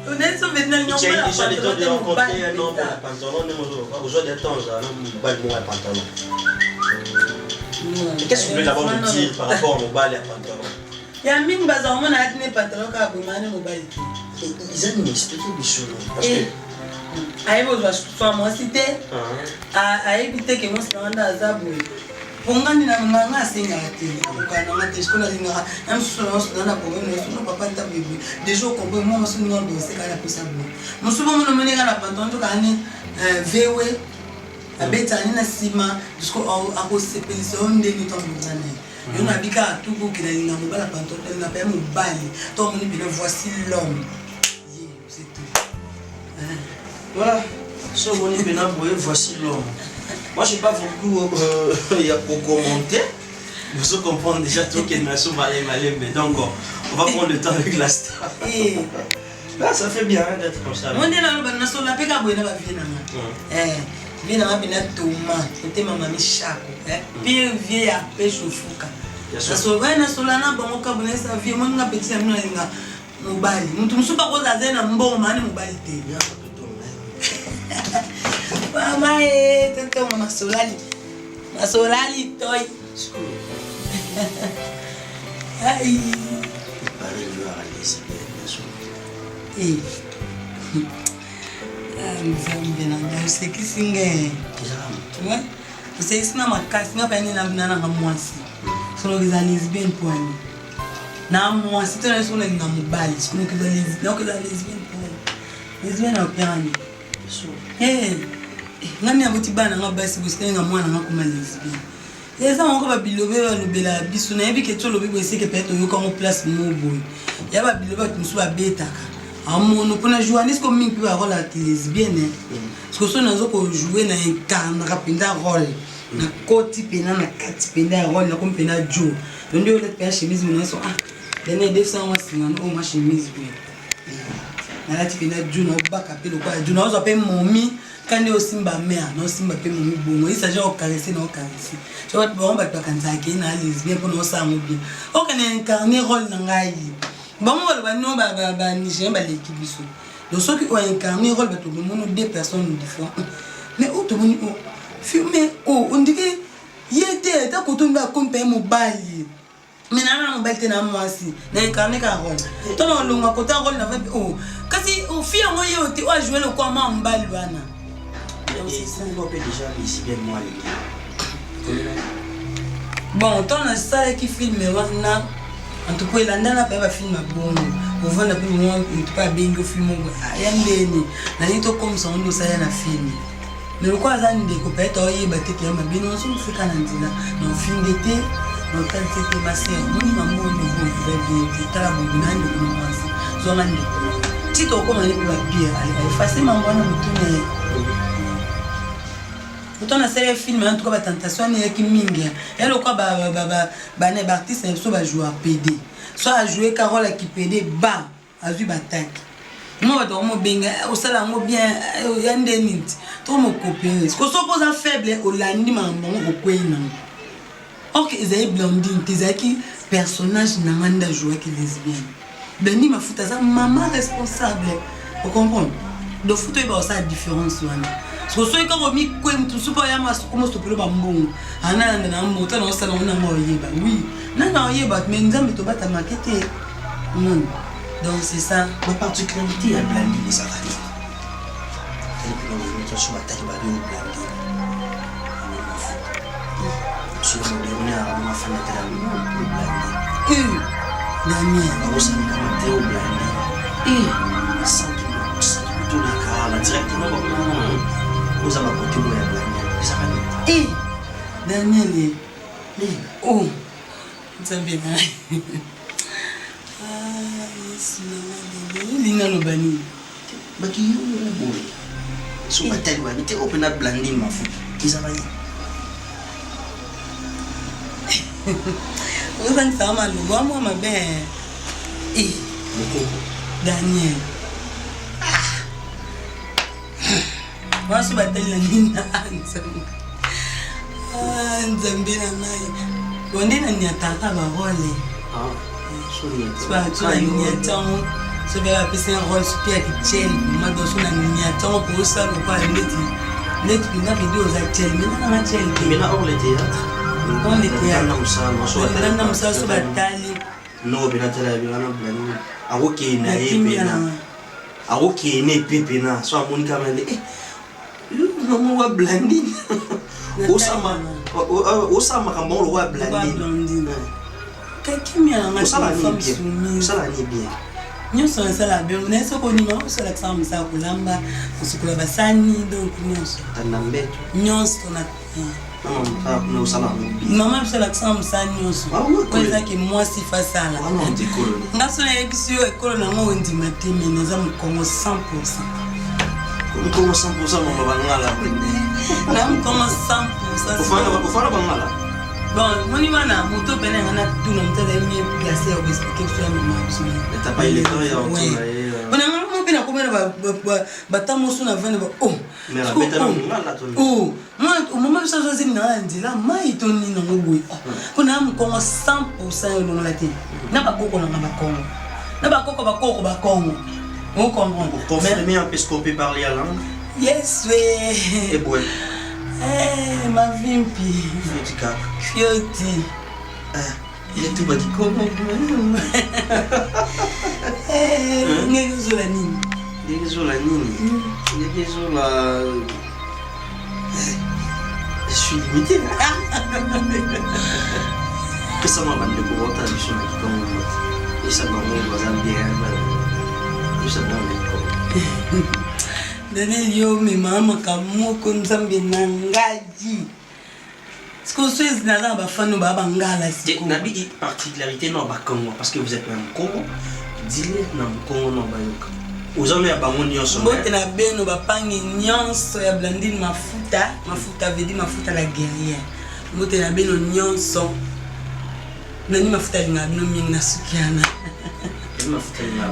on est sur maintenant non j'ai déjà le temps de rencontrer un homme la pantalon ne mo besoin de temps ça non mobile mo pantalon qu'est-ce que tu veux d'abord me dire par rapport au mobile et pantalon ya mingi baza on a tenu pantalon ka bomane mobile ils ont expliqué des choses parce que ayi bozwa soit moi cité ayi bité que moi c'est dans azabu pongani na nganga singa te kana ngate skola linga am solo na problème no papa ta bébé déjà comprendre moi so ninga bose kana pesa bo musubo mo mene kana pantalon to kani vewe abetani na sima jusqu'au ako sepelisa onde ni to mzane yo na bika tuku kila linga mobala pantalon na pa mobali to moni bino voici l'homme c'est tout voilà so moni bina boye voici l'homme. Moi je n'ai pas beaucoup pour commenter. Vous comprenez déjà tout qu'il m'a soumalé mais donc on va prendre le temps avec la star. Là ça fait bien d'être comme ça. Moi on est là on a sur la pega boye na ba vie na ma bina toma c'était maman mi chako pire vie à pêche au fouka. Ça so va na solana bango ka bona sa vie moi nga petit na nga mobali muntu musuba ko za zena mbongo mani mobali te. Mama tento mama solali toy ai parle lui à laisser bien c'est qui singe ouais c'est sina makasi nga pa ni na mwasi solo za lesbienne point na mwasi tena solo ni na mobali sikuno que za lesbienne point lesbienne opérani ngani aboti bana nga basi bosika nga mwana nga kuma lesbienne eza ngo ba bilobe ba lobela biso na yebi ke tolo bibo eseke peut-être yo comme place mo boy ya ba bilobe ba tumusu ba betaka amono pona journaliste comme mingi ba rôle lesbienne parce que so nazo ko jouer na incarne rapinda rôle na koti pena na kati pena rôle na comme pena jo donc yo le père chemise mo so dene 200 wa singa no ma chemise bien na la tipena jo na baka pe lo kwa jo na zo pe momi quand on simba mère non simba pe momi bongo il s'agit de caresser non caresser tu vois bon ba to kanza ke na lesbien pour non ça bien o kana incarner rôle na ngai bon mo ba no ba ni jemba l'équipe biso donc ceux qui ont incarné rôle ba to mono deux personnes différentes mais o to moni o filmer o on dit que yete ta ko to mba kompe mo bali mais na mobile te na mwasi na incarner ka rôle to no longa ko ta rôle na va o kasi o fille mo yo te o jouer le quoi ma mbali bana. On peut déjà ici bien moi bon, on a ça qui filme en tout cas il a pas film bon ovanda mpe bongo motu mpe abengi ofilme ogo ya ndeni nani tokomisa ngo ndosala na filme mais lokola aza ndeko peut-être oyeba te keya mabe nonso mofika na nzela na ofinde te na otali te te basere moni mamoni eza bien te tala bobi na ndeko na mwasi zwanga ndeko ti tokoma ne mpe bapire efase mambo wana motune pourtant nasala filme en tout cas batentation eyaki mingi ya lokola bane baartiste so bajoueur pd so ajoué carole aki pd ba azwi bataki moi bato bamobenga osala yango bien ya ndeni nti tokomokopere siko so mpoza faible olandi makambo yango kokwei nango orke ezali blondine te ezalaki personnage na nga nde ajouaki lesbienne blondine mafuta aza mama responsable ocomprendre do futa oyeba osala différence wana siko so eka komikwe mutu supa oyama komosopelo bambongo anananda na mbota na osala ngo nanga oyeba oui nanga oyeba mais nzambe tobatamake te moni. Donc c'est ça. Ma particularité à Blandi les Savani. Elle est plus sur ma taille au Blandi. Sur mon déroulé à ma fenêtre à Blandi. Damien. On s'en est au Blandi. Sans tous les cas, là directement, nous avons continué à Blandi. Les Savani. Daniel. Oh. C'est bien. Lina lo bani baki yo boy so batali ba nte open up blending mafu izabani osan sama lo wa mo mabe Daniel wa so batali la nina nzambe na nai wonde na nyataka ba role soit tu n'as so be apesi un rôle super kitchen ma do so na niatango pour ça le pas net pinga vidéo za tel mais na tel mais là on le théâtre on le théâtre so batali no bina tela bina na blani awoke na yepena awoke ne pepena so amoni kama le no mo wa blandi osama kama lo wa blandi kakimia nga ça va bien nyonso nasala bien nayeso konima osala kisanga mosala kolamba kosukola basani donc nyonso nyonso mama bisala kisanga mosala nyonso oyo ezaki mwasi fasala nga so nayebisi yo ekolo nango ondima te me naza mokongo 100%. Mokongo 100% mama bangala na mokongo 100%. ofana bangala bon moni wana moto pene ngana tuna mtala yemi place ya expliquer sur la maman t'as pas le temps ya otuna on a ngana pena komena batamo suna vane ba oh mais la beta na ngala tona oh moi au moment ça je zini na ndila mai toni na ngoboi kuna mkongo 100% yo la te na ba koko na ba kongo na ba koko ba kongo on comprend pour confirmer un peu ce qu'on peut parler à langue yes oui et bon ma vimpi Fioti il est tout bas comment ngezola nini je suis limité que ça m'a demandé de voir ta mission comme et ça m'a dit bien ça m'a Daniel yo me mama kamoko nzambe nangaji siko swezi naza ba fano ba bangala siko nabi particularité no ba Congo parce que vous êtes même Congo dis-le na Congo no ba yoka ozome ya bango nyonso bote na beno ba pangi nyonso ya Blandine mafuta vedi mafuta la guerrière bote na beno nyonso nani mafuta linga bino mingi na sukiana mafuta linga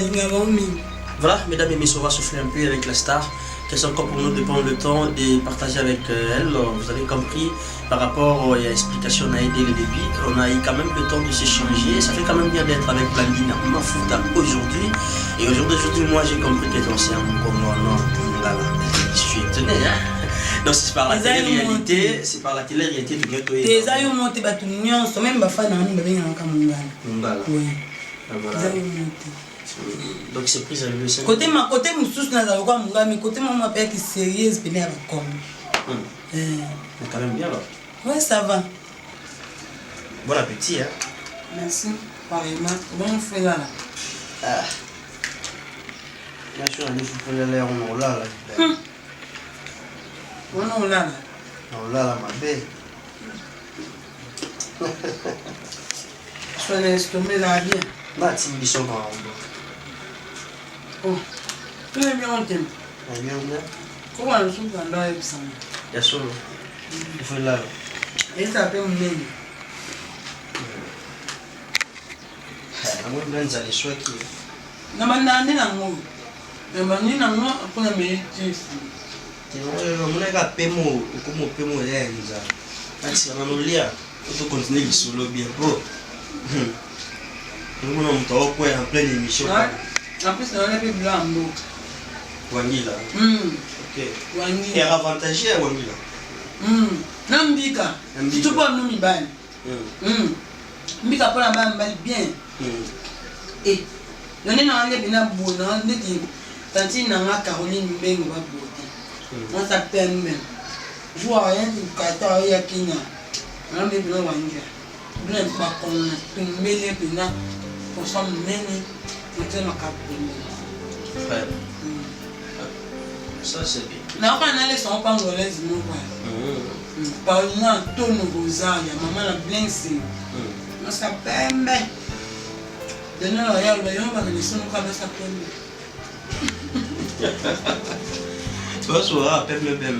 linga mingi. Voilà, mesdames et messieurs, on va souffler un peu avec la star. Question encore pour nous de prendre le temps de partager avec elle. Vous avez compris, par rapport à l'explication, on a aidé le début. On a eu quand même le temps de s'échanger. Ça fait quand même bien d'être avec Blandine Mafuta aujourd'hui. Et aujourd'hui, moi j'ai compris que c'est un Congo. Je suis étonné. Donc c'est par la télé-réalité. C'est par la télé-réalité de Ghetto. Tes aïeux montent battu nion, sont même bafana nous bébé en Kamungala. Oui. Voilà. Donc c'est pris à le côté ma côté mususu na za kwa munga mais côté maman père qui sérieuse pene ya comme mais quand même bien là. Ouais ça va. Bon appétit hein. Merci. Pareillement. Bon frère là. Je suis allé pour l'air, on l'a là. On l'a là. On l'a là, ma belle. Je suis allé tomber là bien. Ma petite mission dans la oh, tu es bien en thème. bien. Comment on se prend dans les sangs? Il y a solo. Il faut là. Et ça peut me mener. Moi, je vais aller choisir. Non, mais non, non. Mais non, non, on a mis ici. Muneka pemo como pemo lenza ati anolia to continuer solo bien po nous on to ko en pleine émission en plus on a plus blanc Wangila OK Wangila et avantagé Wangila nambika tu peux nous mi ban mbika pour la ban bien et on est dans les bina bona ndeti tanti na nga Caroline Mbengo ba bo on s'appelle même jour rien du 14 ya Kenya on a besoin wanja bien pas comme tout mêler bina pour ça mener c'est ma capitaine frère ça c'est bien na pas aller son pangolaise non quoi par une tonne goza ya maman la blince on s'appelle mais de nous là ya le va nous sommes comme ça tu vois ça appelle me bien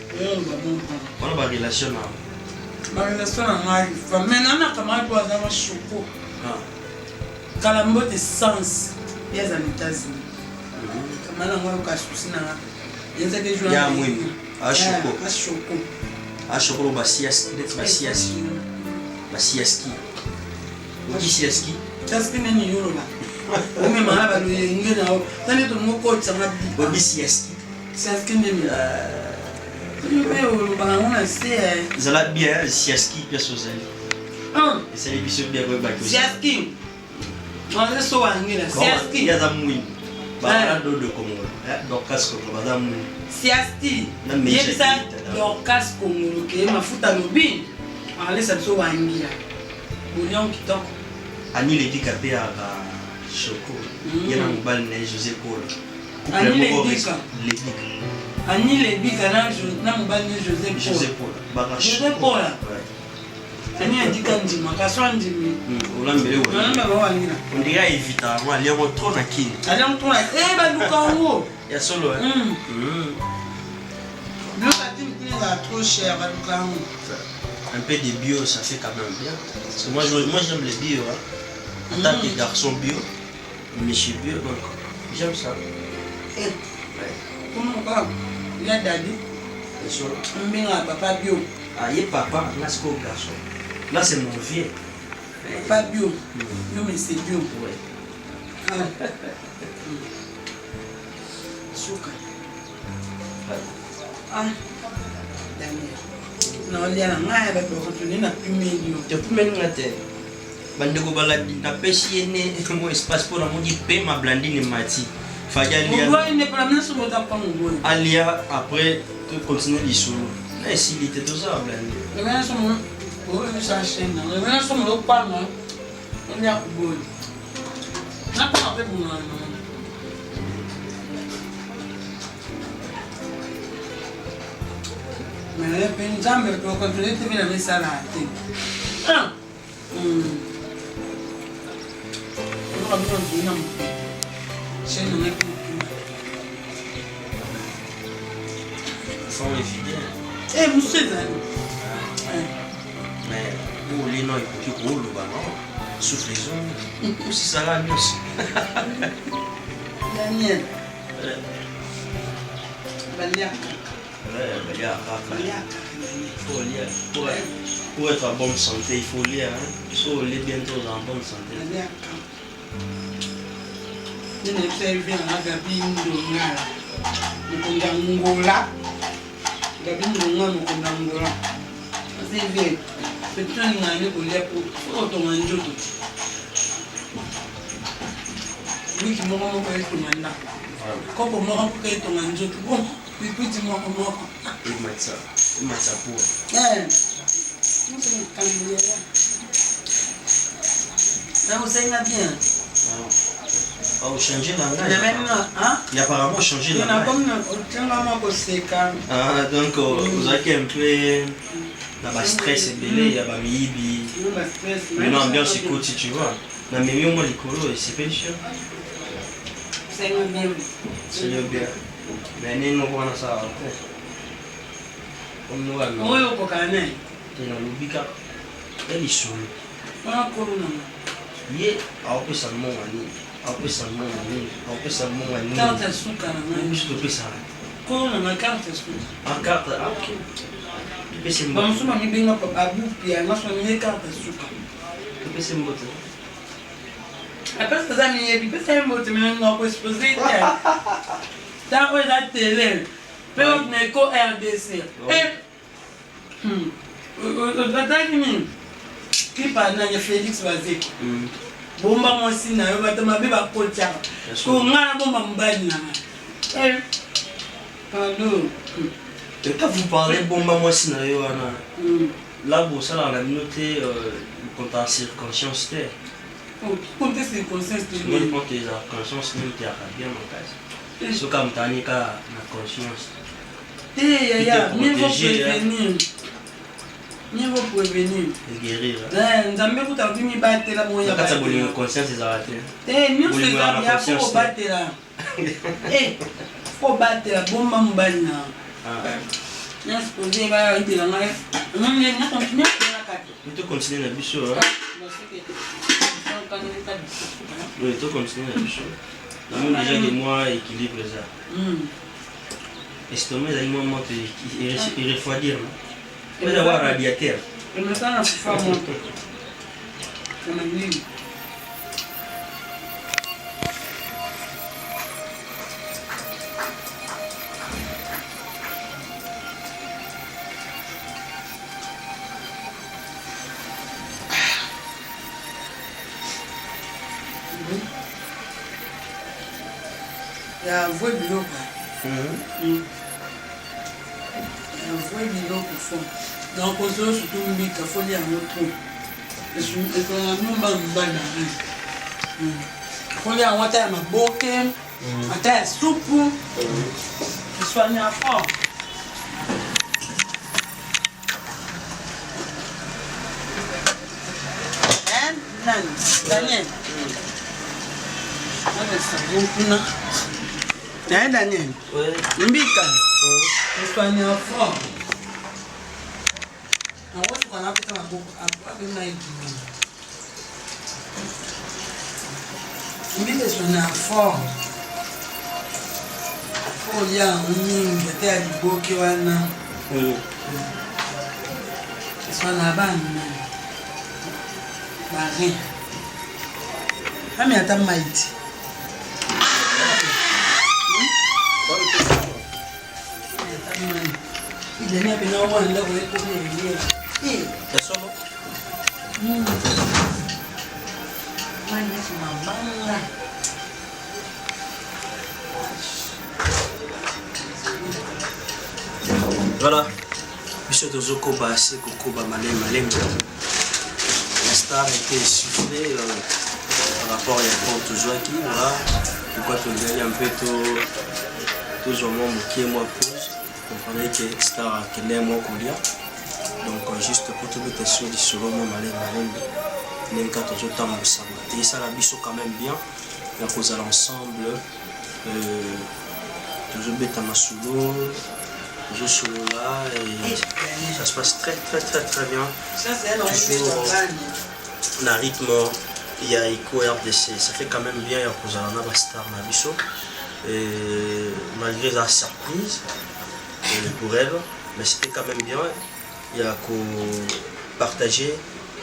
on a une relation ma relation en maintenant na kama tu as un choco kalambo de sens les États-Unis kama na ngwa ka susina yenza ke joie ya mwini a choco a choco basiaski Siaski Siaski ni Yoruba ome mala ba lo yenge na o tani to mo ko tsama di Siaski ni mais o ba ngona c'est zala bien Siaski pièce aux ailes c'est les bisous bien ba Siaski on est so angela Siaski ya za mwini ba do Congo donc casque ba za mwini Siaski yebisa donc casque Congo ke mafuta lobi ale sa so angela Bouillon qui tombe. Ani le dit capé à Choco. Il y a un mobile né José Paul. Ani le dit na mobile né José Paul. José Paul. Ani a dit quand dit ma kaswan dit. On dirait évidemment aller retourner à qui. Aller retourner. Eh ba Lukango. Il y a solo hein. Nous ça dit que trop cher ba Lukango. Un peu de bio, ça fait quand même bien. Parce que moi j'aime les bio. Hein. En tant que garçon bio, monsieur bio, donc j'aime ça. Comment pas? Il y a daddy. Papa bio. Ah, il est papa, là c'est quoi garçon? Là c'est mon vieux. Papa bio. Non mais c'est bio. Ouais. Souka. Ah. Daniel. Non, il y a un gars qui va continuer à fumer. Tu peux même la tête. Bandeko baladi na pesi ne mo espace pour la modi pe ma blandine mati. Faya lia. On ne pas même sur le tapon. Alia après tu continuer les solo. Mais s'il était tout ça blandine. Le même sur moi. Oh, ça chaîne. Le même sur le pas non. On y a beau. N'a pas fait bon. Mais le penjambe pour continuer de venir avec ça là. Ah. On va bien dire. C'est une mec. Sans les fidèles. Eh, monsieur Zan. Mais pour les noms, il faut que le ballon souffle les ondes. Aussi ça là, aussi. Daniel. Balia. Il faut lire. Pour être en bonne santé, il faut lire. Il faut lire bientôt en bonne santé. Je ne sais bien à Gabi Ndongala. Mkondangola. Gabi Ndongala Mkondangola. C'est bien. C'est un année pour lire pour automanger tout. Oui, qui m'a envoyé tout le monde. Quand on m'a envoyé tout le monde, bon. Il peut dire moi comment. Il m'a dit ça pour. Nous sommes cambriolés. Là, vous savez bien. Oh, changer langage. Il y a apparemment changé Il y en a langage. comme un Ah, donc vous avez un peu dans le stress, il y a un miibi. Maintenant, ambiance écoute si tu vois. Mais même moi, les colos, c'est pas cher. C'est bien. Mais nous, on va ça. Comme nous, on va nous. Il y a un lobika. Il y a des sous. Il y a un peu ça, mon ami. Après ça, mon ami. Après ça, mon ami. Carte à sous, carrément. Je te fais ça. Comment on a carte à sous? En carte, ah ok. Tu peux essayer de Vamos uma mibinga para bupia, nós vamos ir carte à sous. Tu peux essayer de botter. Après ça, mais il peut faire un mot, mais on peut se poser. Dans la télé, on est co RDC. Et qui parle de Félix Bazé. Bomba moi si na yo batama be ba kotia. Ko ngana bomba mbani na. Pardon. Quand vous parlez bomba moi si na yo ana. Là bon ça la noté quand en circonstance t'es. Quand t'es circonstance t'es. Moi quand t'es à conscience même t'es à bien mon cas. Ce comme tani ka na conscience. Ya, mieux vaut prévenir. Mieux vaut prévenir. Et guérir. Nzambe kuta kimi battre la moya. Quand ça boule conscience c'est arrêté. Mieux c'est ça, ya faut battre là. Faut battre la bomba mbani na. Nest poser ba ite la ngai. Non mais na continuer na kati. Tu continues na biso hein. Oui, tu continues na biso. Nous déjà des mois équilibre ça. Estomac il y a un moment il refroidir. Il va avoir un radiateur. Et maintenant on fait moi. On a dit. Il y a un vrai biloko. Foi biloko fo donc ozo surtout mbika foli ya moto esola numba mbana foli ya wata ya maboke ata ya supu eswanya fort nani Daniel kuna na Daniel mbika eswanya fort awasi kana pita mabuku abina ibi mbika eswanya fort folia mingi ata ya liboke wana eswanya bana bari ami ata maiti il est bien au moins là où est pour les c'est ça voilà monsieur Tozokoba c'est Kokoba Malem la star était soufflée par rapport à toujours qui voilà pourquoi tu le un peu toujours qui est moi pause comprenez que star qui est moi Kolia donc juste pour te mettre sur du solo Malem même quand toujours temps et ça la biso quand même bien la cause à l'ensemble toujours bête à solo toujours solo là et ça se passe très bien toujours on a rythme il y a Eco RDC ça fait quand même bien la cause à la star na biso et malgré la surprise pour elle mais c'était quand même bien il y a qu'au partager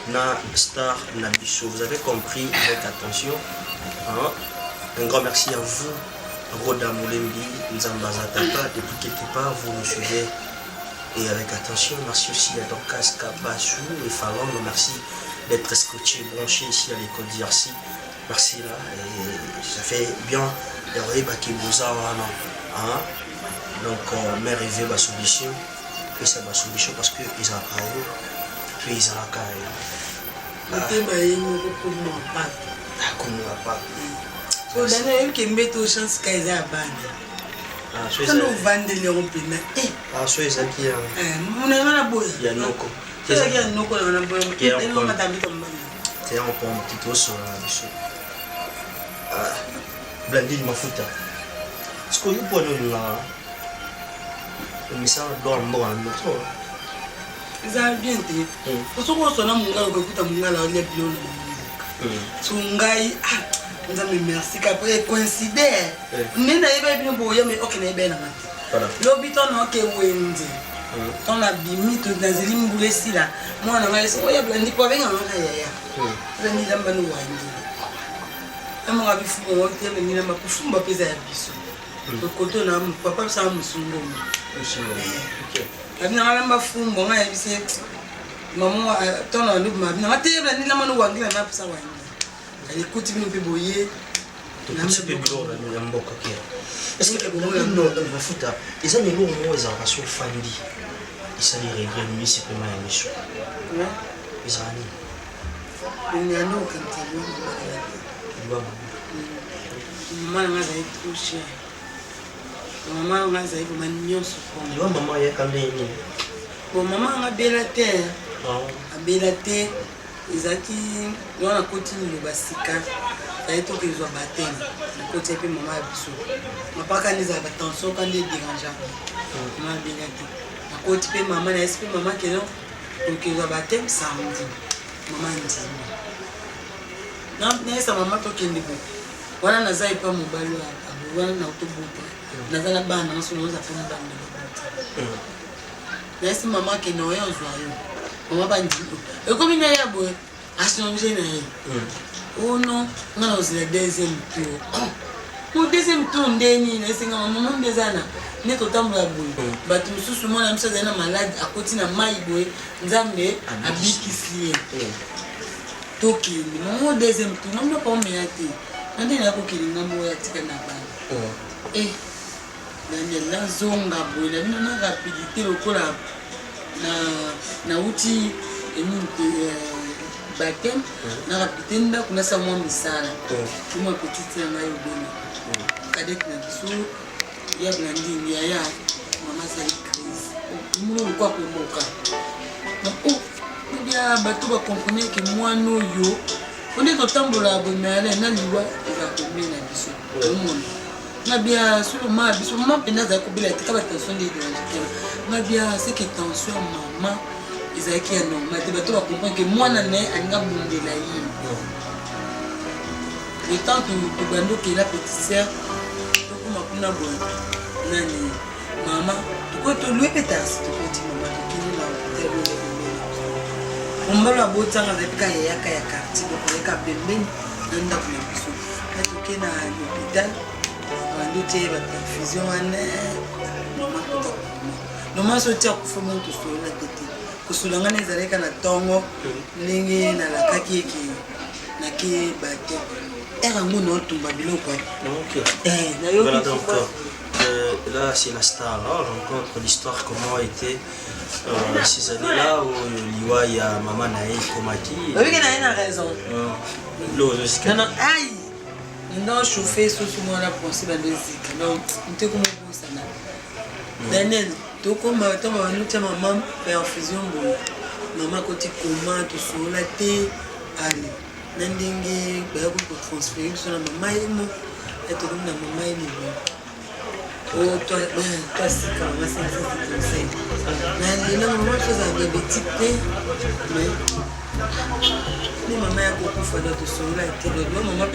na star na biso vous avez compris avec attention hein? Un grand merci à vous Roda Moulembi Nzambaza Tata depuis quelque part vous nous suivez et avec attention merci aussi à Dorcas Kabasou et Fallon merci d'être scotché branché ici à l'école d'IRC merci là et ça fait bien hein? Donc mère rêver ma solution et c'est ma solution parce que ils ont puis ils ont Comme on n'a pas. So Daniel qui me met au chance qu'ils aient abandonné. Ah, sois Quand nous vendons les européens, ah, sois qui mon ami a beau. il y a Noko. C'est ça qu'il y a Noko dans la boîte. Qui est en Et nous madame comme c'est un peu un petit os sur la biche. Ah, Blandine Mafuta. Ce qu'on y peut nous là. Mais ça doit me voir un autre. Ça a bien été. Parce qu'on s'en a mon gars, écoute à mon gars, là, il y a bien. Son gars, nous avons merci qu'après coïncider. Nous n'avons pas bien mais ok, nous avons bien. L'hôpital n'a pas Wendy. On a bimi tout dans les lignes boulées si là. Moi, on a dit, oh, il y a plein de poids, venez en arrière. Venez dans le Wendy. Je me rappelle fou, on était venu dans ma couche, on va peser à biso. Le côté on a mon papa, ça me souvient. Je me rappelle fou, on a dit, maman, ton nom, ma vie, on a dit, on a dit, on a ça. Elle écoute, il me fait bouillir. Est-ce que non, on va foutre. Ils ont mis l'eau, ils ont rassure Fandi. Ils sont les règles, mais c'est pas mal, monsieur. Ils ont mis. Il y a un autre qui maman m'a dit trop cher. Maman m'a dit que maman se prend. Maman y a quand même. Bon, maman a belle terre. A belle terre. Ils ont dit, on a continué le basika. Ça a été qu'ils ont battu. Le côté puis maman a bissou. Ma pas quand ils avaient attention quand ils dérangeaient. Maman a belle terre. Le côté puis maman a dit, maman qui est là. Donc ils ont battu samedi. Maman dit. Non, mais ça maman toi qui est niveau. Voilà, n'a pas mon ballon à voilà, n'a pas beau. N'a pas la bande, n'a pas la bande. Mais c'est maman qui est noyée en joyeux. Maman va dire. Et comme il y a beau, à changer. Oh non, non, c'est le deuxième tour. Mon deuxième tour, c'est maman des années. N'est au temps de la boue. Bah, tout sous le monde, un malade à côté de Maïboué, Zambé, à Bikisli. Toki, mon deuxième tour, non, pas me hâter. On dit là qu'il n'y a pas de eh, Daniel, la zone a brûlé, la rapidité au col na outil et nous baptême, la rapidité n'a qu'on a sa moins misala. Tout ma petite fille m'a eu donné. Cadet n'a dissous, il y a blandi, il y a maman ça y crise. Nous quoi pour mon cas. Oh, bien, bateau va comprendre que moi, nous, yo. On est au temps de la bonne mère, elle n'a liwa, elle va tomber la biso. Tout le monde. Ma bien, sur le mal, biso, maman, pénal, elle a coupé la tête, elle a tension des dents. Ma bien, c'est que tension, maman, ils ont qui est normal. Tu vas comprendre que moi, je n'ai pas de la vie. Le temps que Bando, qui est la petite sœur, tu peux m'appeler maman, tu peux te louer pétasse, tu peux dire maman, tu peux te louer. On va la boîte avec Kaya quartier pour les capements dans la maison. Quand tu es à l'hôpital, on doit faire la perfusion. Maman sortit pour faire mon tour sur la tête. Que sur l'angane ils allaient na tongo, lingi na la kaki qui na qui battait. Et rango non tomba bilo quoi. Ok. Voilà donc. Là c'est la star, on rencontre l'histoire comment a été ces années-là où Liwa y a maman Naï Komaki. Oui, il a raison. L'eau de non, aïe. Non, chauffer sous moi la pensée dans le zik. Non, on te comment ça là. Daniel, tu comme tu vas nous ta maman perfusion maman côté comment tu sur la tête. Allez. Nandingi ba ko transférer sur la maman et tu donnes la maman et oh, toi, c'est quand même ça. Mais là, maman, je faisais diabétique, mais maman a beaucoup fait de son là. Maman,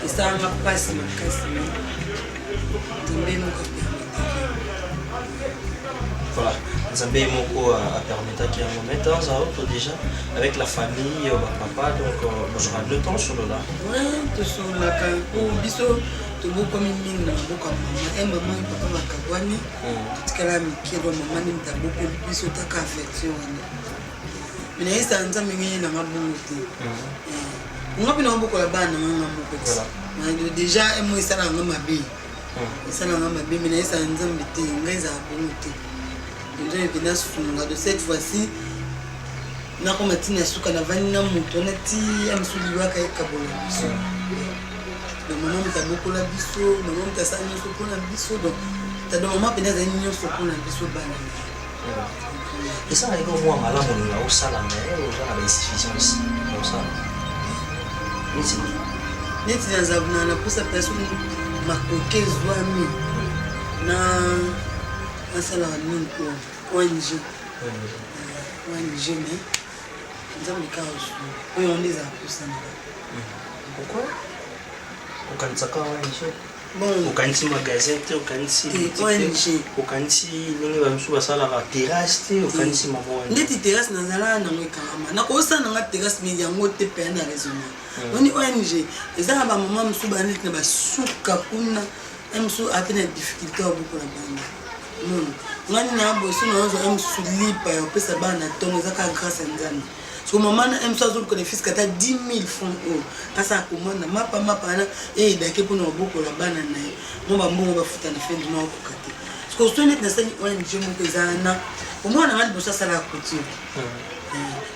et ça m'a passé ma casse. Voilà, Zambé Moko a permis qu'il y ait un moment de temps à autre déjà, avec la famille, papa, donc j'aurai le temps sur le là. Oui, tu sur la caille, tu vois comme une maman et maman et papa makabwani tukala mikelo maman ni mtaboko biso taka affection mina isa nza mingi na mabungu te ngapi na mboko la bana nganga mboko te mais déjà emo isala ngama mabe isala ngama mabe mina isa nza mbite ngaiza bungu te ndio bina sunga de cette fois-ci na ko matina suka na vani na moto na ti amsuli waka ekabola biso le maman ta beaucoup la biso maman ta sa ni so pona biso donc ta do maman pena za ni so pona biso bana et ça avec moi malamu ni au sala mais au na ba insuffisance au sala neti na zabuna na posa personne makoke zwami na asala nini ko ONG mais nous avons des cas où on les a poussés. Pourquoi? Au Kansaka ONG. Bon. Au Kansi magasin, au Kansi ONG. Au Kansi, nous avons sous la salle à terrasse, au Kansi maman. Les terrasses dans la langue carrément. Na ko sa na terrasse mais yango te pe na raisonner. On est ONG. Et ça ba maman musu ba nit na ba suka kuna. Musu a tena difficulté beaucoup la bande. Non. Ngani na boso na zo musu lipa ya pesa bana tongo za ka grâce nzambe. So maman na musu azo ko fils kata 10 000 francs oh. Asa komanda mapa na et dake pour na beaucoup la bana na. Mo ba mbongo ba futa na fendi na ko kate. So so net na sani ONG mo kezana. Au moins na ngani boso sala couture.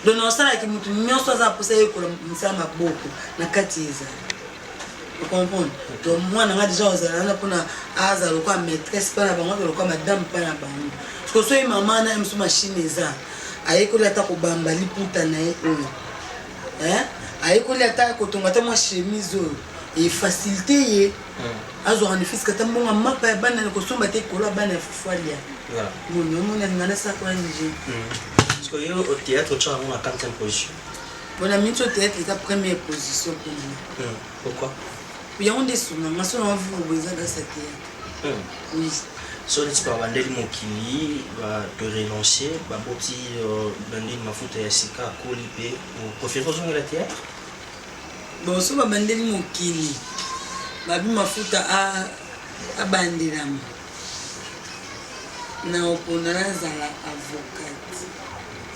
Donc on sala ki mutu nyonso za posa ye ko msama boko na kati eza. Vous comprenez? Donc moi on a déjà osé pour na aza le quoi maîtresse pas la banque le quoi madame pas la banque. Parce que so maman na msu machine eza. Ayeko la ta ko bamba liputa na ye. Ayeko la ta ko tonga ta moi chemise et facilité ye. Azo en fils que ta mbonga mapa ya bana ko somba te ko la bana fualia. Voilà. Mon ngana sa ko nje. Parce que yo au théâtre tu as une 4e position. Bon ami au théâtre est ta première position pour moi. Pourquoi? Il y a un des sous, mais si on a vu au besoin de cette théâtre. Oui. So tu peux vendre mon kili, va te relancer, va boti vendre ma foot ya sika kolipé ou préférer jouer la théâtre. Bon so va vendre mon kili. Ba bi ma foot a bandiram. Na opona zala avocate.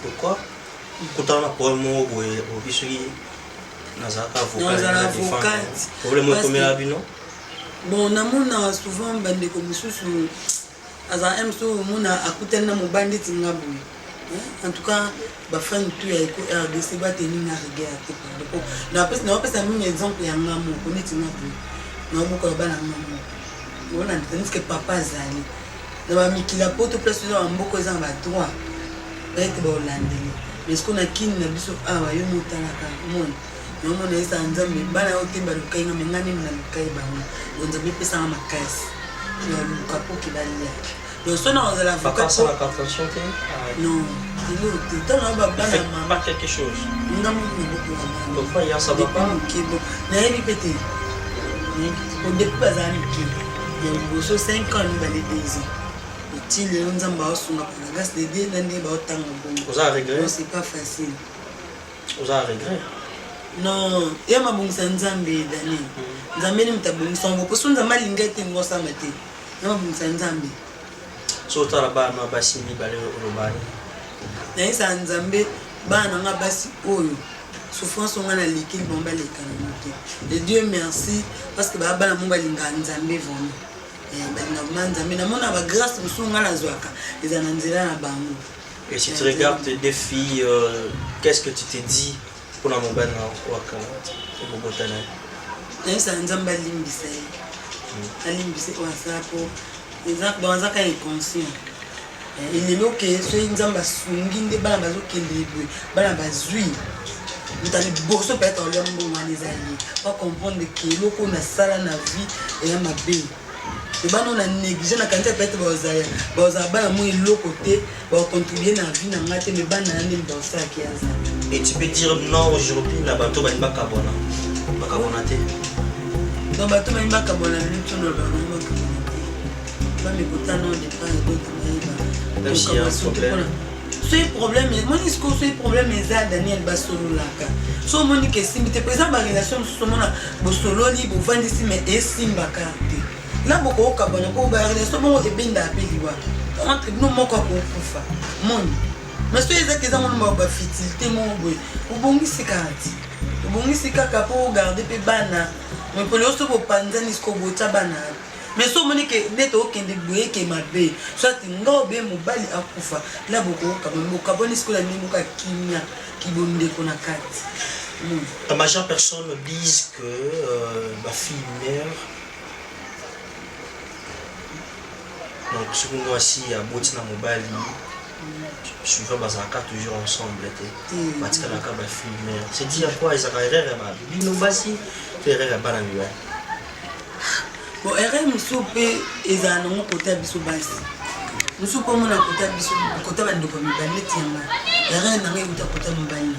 Pourquoi? Pourtant la pour moi au bisui nazaka avocate. Problème comme la bino. Bon na mona souvent bande comme susu aza emso mona akutana mo bandit ngabu. En tout cas ba fan tu ya ko RDC ba teni na regard te pa. Na pesa mimi exemple ya ngamu ko neti ngabu. Na mo ko bana ngamu. Wona ntens que papa zali. Na ba mikila poto place na mboko za ba droit. Ba ete ba holandais. Mais ce qu'on a qui na biso awa yo motala ka mon. Non mon esa nzambe bana ote ba lukai na mengani na lukai ba mo. Nzambe pesa ma caisse. Na lukapo ki ba lia. Donc ça on a l'avocat sur la captation non, il est là bas pas quelque chose. Non mais pourquoi hier ça va pas qui bon. Na répéter. Au début bazani qui. Il y a bosso 5 ans il va les baiser. Il est nzamba osuna na grâce de Dieu ndé ba otanga bon. Vous avez regret? C'est pas facile. Vous avez regret? Non, il y a ma bonne nzambe dani. Nzambe ni mtabongisa ngo poso nzamba lingete ngosa mate. Na bonne nzambe. So tala bana basi ni bale robani. Na isa nzambe bana nga basi oyo. Souffrance on a l'équipe bomba les canaux. Et Dieu merci parce que bana mo balinga nzambe vraiment. Et si tu regardes des filles, qu'est-ce que tu te dis pour la mobile au Bogota? Il est là que ceux qui ont des balles vous allez bosser peut-être en l'homme les alliés. Pas comprendre que l'eau qu'on a ça dans la vie et à ma belle. Les gens ont négligé la quantité peut-être côté contribuer dans la vie dans la tête mais et tu peux dire non aujourd'hui la bateau va pas carbona non bateau va pas carbona lutte non pas me coûter non des pas même s'il y a un problème. Ce problème, moi ce problème est ça Daniel Basolo là. So moni que si tu présent ma relation sur mon Bosolo li bo vendre ici mais et simba carte. Là beaucoup au Cabana ko ba relation bon e binda apeliwa. Entre nous moko ko kufa. Moni. Mais ce est que ça mon ba fitilité mon boy. Ubongisi carte. Ubongisi kaka po garder pe bana. Mais pour le so bo panza ni sko bota bana. mais so monique nete okende boye ke mabe soit ngobe mobali akufa la boko ka boni skola ni muka kimia kibonde kona kati. La majeure personne disent que ma fille meurt. Donc ce qu'on voit ici à Botina Mobali, je vais bazaka toujours ensemble. Parce que la fille meurt. C'est dire quoi ils ont erreur à ma bino basi, faire erreur à bananiwa. Bon, erreur musope ezana mon côté biso basi. Musope mon côté biso côté bandoko mibale tianga. Erreur na ngai uta côté mobali.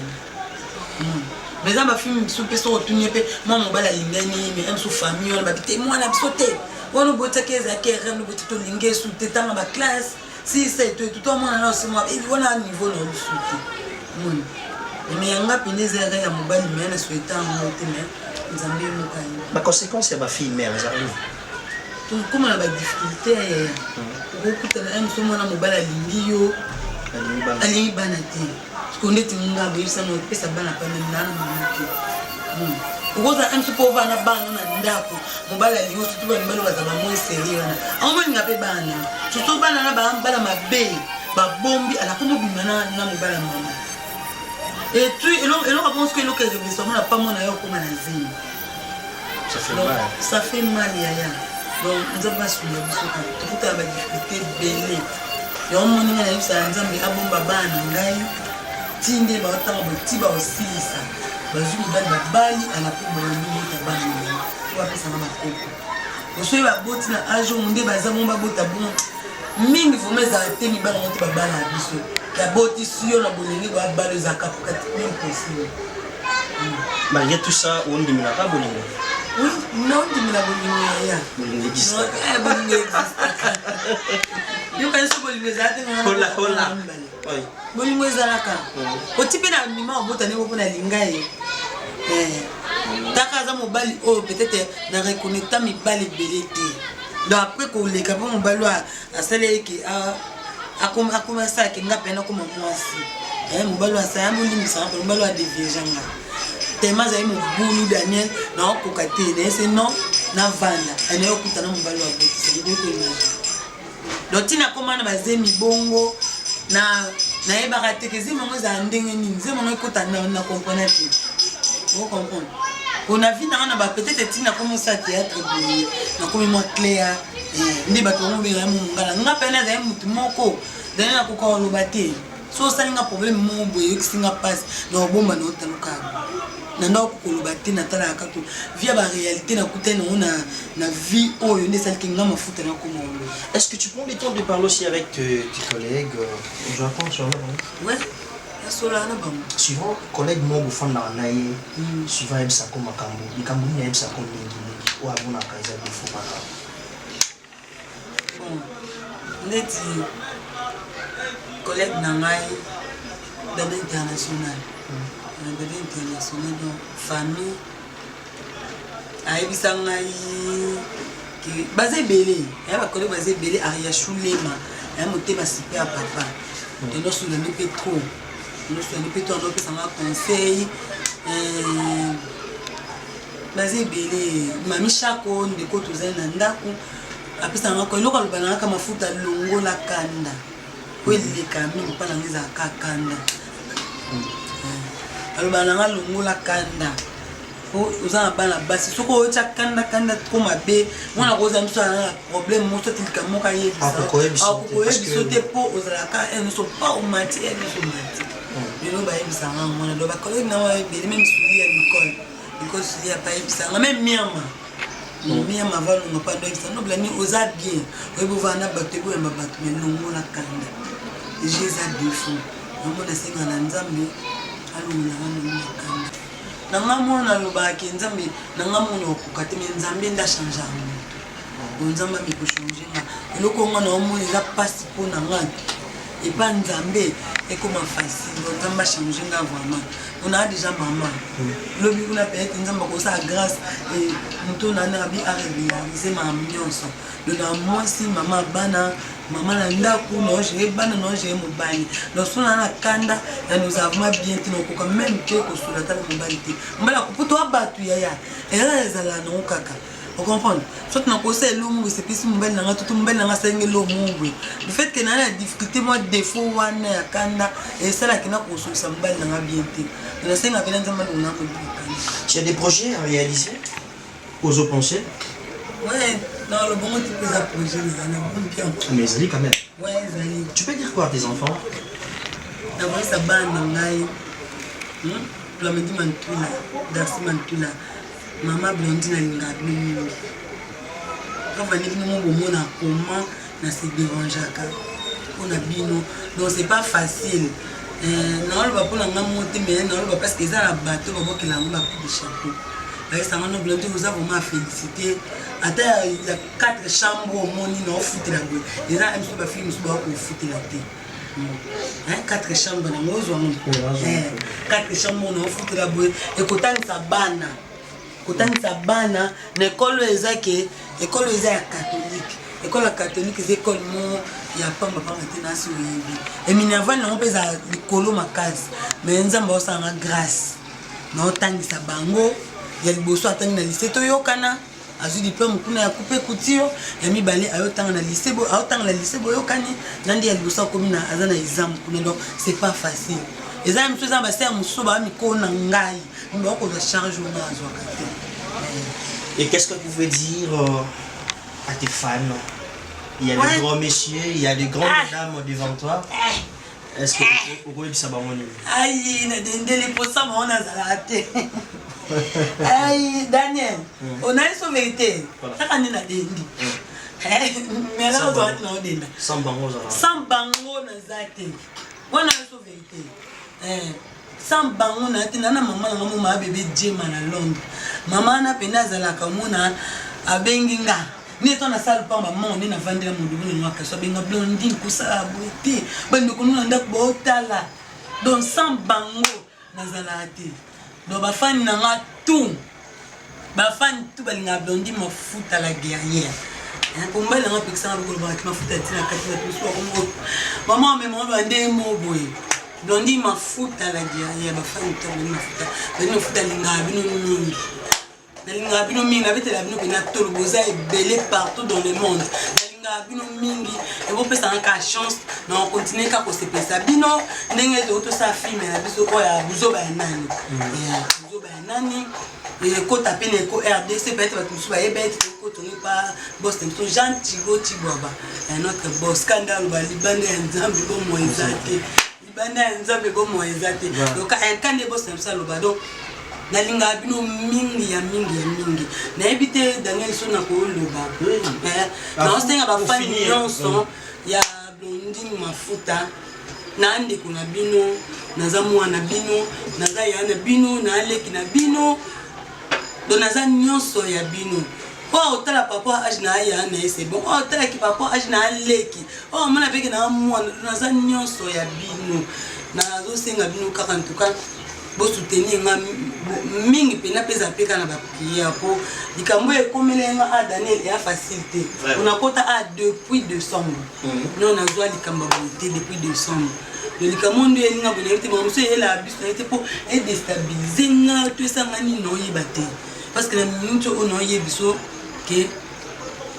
Mais ça ma fille musope so otunye pe moi mobali alingani mais sous famille on ba témoin na biso te. On bote keza kere no bote to linge sous tetanga ba classe. Si c'est tout le monde là aussi moi il voilà niveau no sous. Mais yanga pineze erreur ya mobali mais na souhaita ngote mais nzambe mukai. Ma conséquence, c'est ma fille mère, les arrivent. Donc, comment on a des difficultés, beaucoup de gens sont mobile à l'Indio, à l'Ibanati. Parce qu'on est une gamme, ça nous fait ça ban à peine. Vous avez un support à la banane, mobile à l'Indio, surtout un bel à moins sérieux. On va n'y a pas ban. Surtout banana, ma baie, ma bombe à la comobimana, n'a mobile à maman. Et tu, et l'on pense que l'on n'a pas mon ailleurs comme un asile. Ça fait mal. Ça fait mal, yaya. Donc, nous avons su la biso tout à la difficulté belé. Et on m'a dit que ça a été un bon baba en angai. Tinde ba otanga ba tiba osilisa. Ba zulu ba bali ala ko ba ni ta bani. Ko apesa na makoko. Oso ba boti na ajo munde ba za momba bota bon. Mingi vomeza te mi ba ngote ba bala biso. Ya boti siyo na bolingi ba balo za kapukati impossible. Malgré tout ça, on dit pas bolingo. Oui, non, tu me l'as bonné. Bolingo existe. Bolingo existe. Hola. Oui. Bolingo ezalaka. Otipe na mima obotane ko na lingai. Takaza mobali o peut-être na reconnecta mi bali belete. Donc après ko le ka mobali a sele ki a commencé à kinga pena ko mwasi. Mobali a sa mobali sa mobali a déviejanga. Tellement j'ai mon boulot Daniel na okokate na c'est non na vanda ene okuta na mobali wa boti c'est beaucoup image donc tina komana bazemi bongo na eba katekezi mongo za ndenge nini zemo ngo ekota na comprendre tu vous comprenez on a vu na ba peut-être tina commencer à théâtre na comme moi clair ndi bato ngo be ramu ngala ngapena za mutu moko dana ko ko lobate so salinga problème mo boye kisinga passe na bomba na otaluka nando kolobati na tala kato via ba réalité na kutena na vie oyo ndesa kinga mafuta na komolo. Est-ce que tu prends le temps de parler aussi avec tes collègues? Je raconte sur ouais. La sola na bam. Suivant collègue mo bu fanda na ye. Suivant ebsa ko makambo. Makambo ni ebsa ko mingi. Wa mona kaiza de fo pas. Bon. Neti collègue na ngai dans l'international. Dans l'international donc famille aibisa ngai ki basé belé ya ba collègue basé belé aria chulema ya motema super papa de no sur le pétro no sur le pétro no pesa nga conseil basé belé mami chako ndeko tozali na ndako apesa nga ko loka lobana kama mafuta longo la kanda ko le kami pa na ngiza ka kanda alobana nga longola kanda oza bana basi soko ocha kanda trop mabe mwana koza mso na problème moto tilika moka yebisa akoyebiso te po ozalaka ene so pas au mati ene so mati lelo ba yebisa nga mwana do ba collègue na wa yebeli même suivi à l'école suivi à pas yebisa nga même miama valo no pa do yebisa no blani oza bien oyebo vana bato ebo yamba bato mais longola kanda jeza défaut ngomona senga na nzambe nanga mona lobaki nzambe nanga mona okukate me nzambe nda changer moto nzambe mi ko changer nga eloko nga na omona eza pasi po na nga et pas nzambe ekoma facile nzambe changer nga vraiment on a déjà maman lobi kuna peut-être nzambe ko sa grâce et moto na na bi a réaliser ma nyonso de na moi si maman bana maman na ndako no j'ai bana no j'ai mobali donc sona na kanda ya nous avons bien tino ko même que ko sura ta mobali te mbala ko poto abatu yaya era ezala no kaka Vous comprenez? Soit on a posé l'homme, c'est plus une belle langue, tout une belle langue, c'est l'homme. Le fait que la difficulté, moi, défaut, on a kanda, et ça là qui n'a pas posé ça belle langue bien. La scène a bien entendu, on a Tu as des projets à réaliser? Aux pensées? Ouais, dans le bon type de projet, mais Zali quand même. Ouais, Zali. Tu peux dire quoi à tes enfants? D'abord, ça bande, Plamedi Mantula, Darcy Mantula, Maman Blondine Alinga. Quand on est venu au monde, comment on se dérange on a bino. Donc c'est pas facile. Non, on va pas monter, mais non, on va parce que ça la bateau, on va qu'il a un coup de chapeau. Ça m'a Blondine, vous avez vraiment félicité. Attends, il y a 4 chambres au monde, il y a un foot là-bas. Les gens aiment pas faire, ils sont pas au foot là-bas. 4 chambres dans le monde. 4 chambres dans le foot là-bas. Et quand on sa bana. Quand on sa bana, l'école est catholique. L'école catholique, c'est l'école il y a pas de maintenance. Et Minerva, on peut faire l'école ma case. Mais on a grâce. On a sa bango. Il y a des beaux soins dans le lycée. Azu diplôme kuna ya couper couture ya mibale ayotanga na lycée bo ayotanga na lycée bo yokani nandi ya libosa komina azana exam kuna donc c'est pas facile exam tout ça ba ser musoba miko na ngai ndo ko za charge na azwa kate. Et qu'est-ce que vous pouvez dire à tes fans? Il y a des grands messieurs, il y a des grandes dames devant toi. Est-ce que vous pouvez dire ça? Aïe, na dendele pour ça on a zalate. Aïe, Daniel, on a une vérité. Ça quand on a des mais là on doit être des sans bango na zate. On a une vérité. Sans bango na te na maman na maman bébé Djema na Londres. Maman na pena zala kamona abenginga. Ni to na salle pa maman on est na vendela mundu na ka so benga Blondine kusa abouti. Bando kono nda ko tala. Donc sans bango na zalate. Donc ba fan na tout. Ba fan tout balinga Blondine ma foot à la guerrière. Pour moi, on a fait ça avec le banc, ma foot à la guerrière. Maman, mais mon bandé mo boy. Blondine ma foot à la guerrière. Ba fan tout ma foot à l'inga Nalinga bino mingi na bete la bino pena toloboza est belé partout dans le monde. Nalinga bino mingi et vous pesa en chance na on continue ka ko se pesa bino ndenge to sa film na biso oya buzo ba nani. Buzo ba nani et ko taper ne ko RDC peut-être ba tusu ba yebet ko toni pa boss to Jean Tigo Tibaba. Notre boss scandale ba libanda nzambe bo moizate. Libanda nzambe bo moizate. Donc un kan de boss ça lo ba donc nalinga bino mingi ya na ebite Daniel so na ko loba na ostenga ba fani nyonso ya Blondine mafuta na ande kuna bino naza mwana bino naza yana bino na aleki na bino do naza nyonso ya bino oh otala papa ajna ya na c'est bon oh otala ki papa ajna aleki oh mona peke na mwana naza nyonso ya bino na zo senga bino kaka en tout cas bo soutenir nga mingi pena pesa peka na ba prière po likambo ekomelenga a Daniel et a facilité on a kota a depuis décembre non na zwa likambo bonté depuis décembre le likambo ndo elinga bona ete mo so ela biso ete po et déstabiliser nga to sangani no yebate parce que la minute on a yebiso que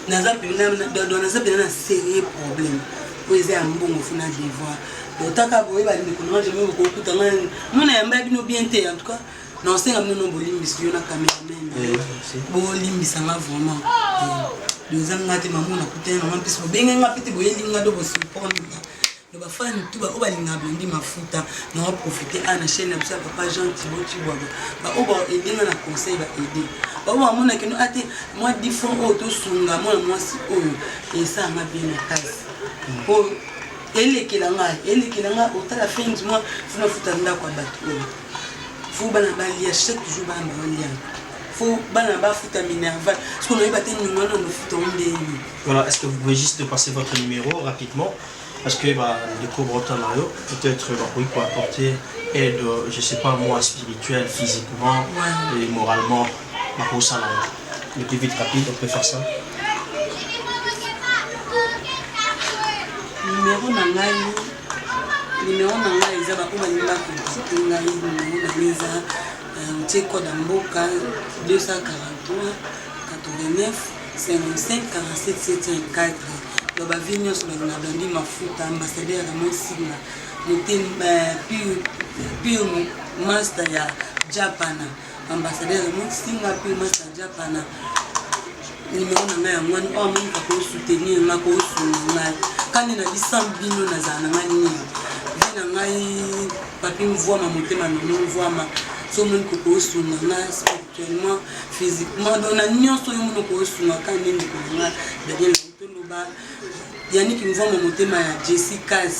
naza pena naza pena na sérieux problème po eza mbongo funa devoir otaka boye ba ndiko na je me ko kutanga mona yamba bino bien te en tout cas non c'est ngam non bolimbisi yo na cameraman bolimbisa nga vraiment deux ans ngate mamuna kutena na mpisi benga nga pete boyeli nga do bosipona do ba fan tout ba obalinga Blondine mafuta na va profiter à na chaîne na papa Jean Thibaut Tibaba ba oba aider na conseil ba aider ba oba mona que no ate moi 10 francs auto sunga moi si oyo et ça nga bien na case pour elle qui l'a au la fin du mois faut foutre dans quoi bateau faut bana balia chaque jour bana balia faut bana ba foutre Minerva parce qu'on a battu nous on foutre voilà. Est-ce que vous pouvez juste passer votre numéro rapidement parce que le co-Brotanario peut-être oui pour apporter aide je sais pas moi spirituelle physiquement et moralement pour ça le plus vite rapide on peut faire ça. Numéro na ngai eza ba kuma nimba ko ngai numéro na eza teko da mboka 243 89 55 47 704 to bavi nyonso na blandi mafuta ambassadeur ya mosinga motema pure master ya japana ambassadeur ya mosinga pure master ya japana numéro na ngai ya mwani oyo amonika koosoutenir nga koosunga ngai kandi na bisambino nazala na ngai nini vi na ngai papi mvwama motema nono mvwama so moni kokoosunga ngai spirituellement physiquement donc na nyonso oyo moni koosunga kandi ndeko na ngai daniel toloba yaniki mvwama motema ya jessicas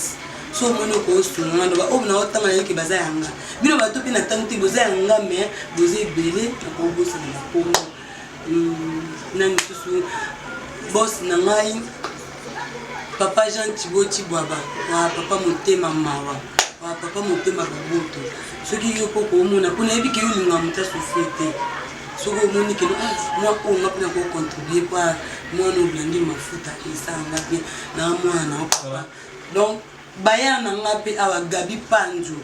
so moni koosunga ngai loba oyo naotanga nayeki baza yanga bino bato mpe na ntango te boza yanga mais boza ebele nakobosana na kongo nani susu boss na ngai papa Jean Thibaut Chibwaba wa papa motema mawa wa papa motema baboto soki yo poko omona kuna ebi ke yulinga muta société soko omoni ke moi o ngapina ko contribuer pa moi no blandi mafuta esanga pe na mwana papa donc bayana ngape awa Gabi Panju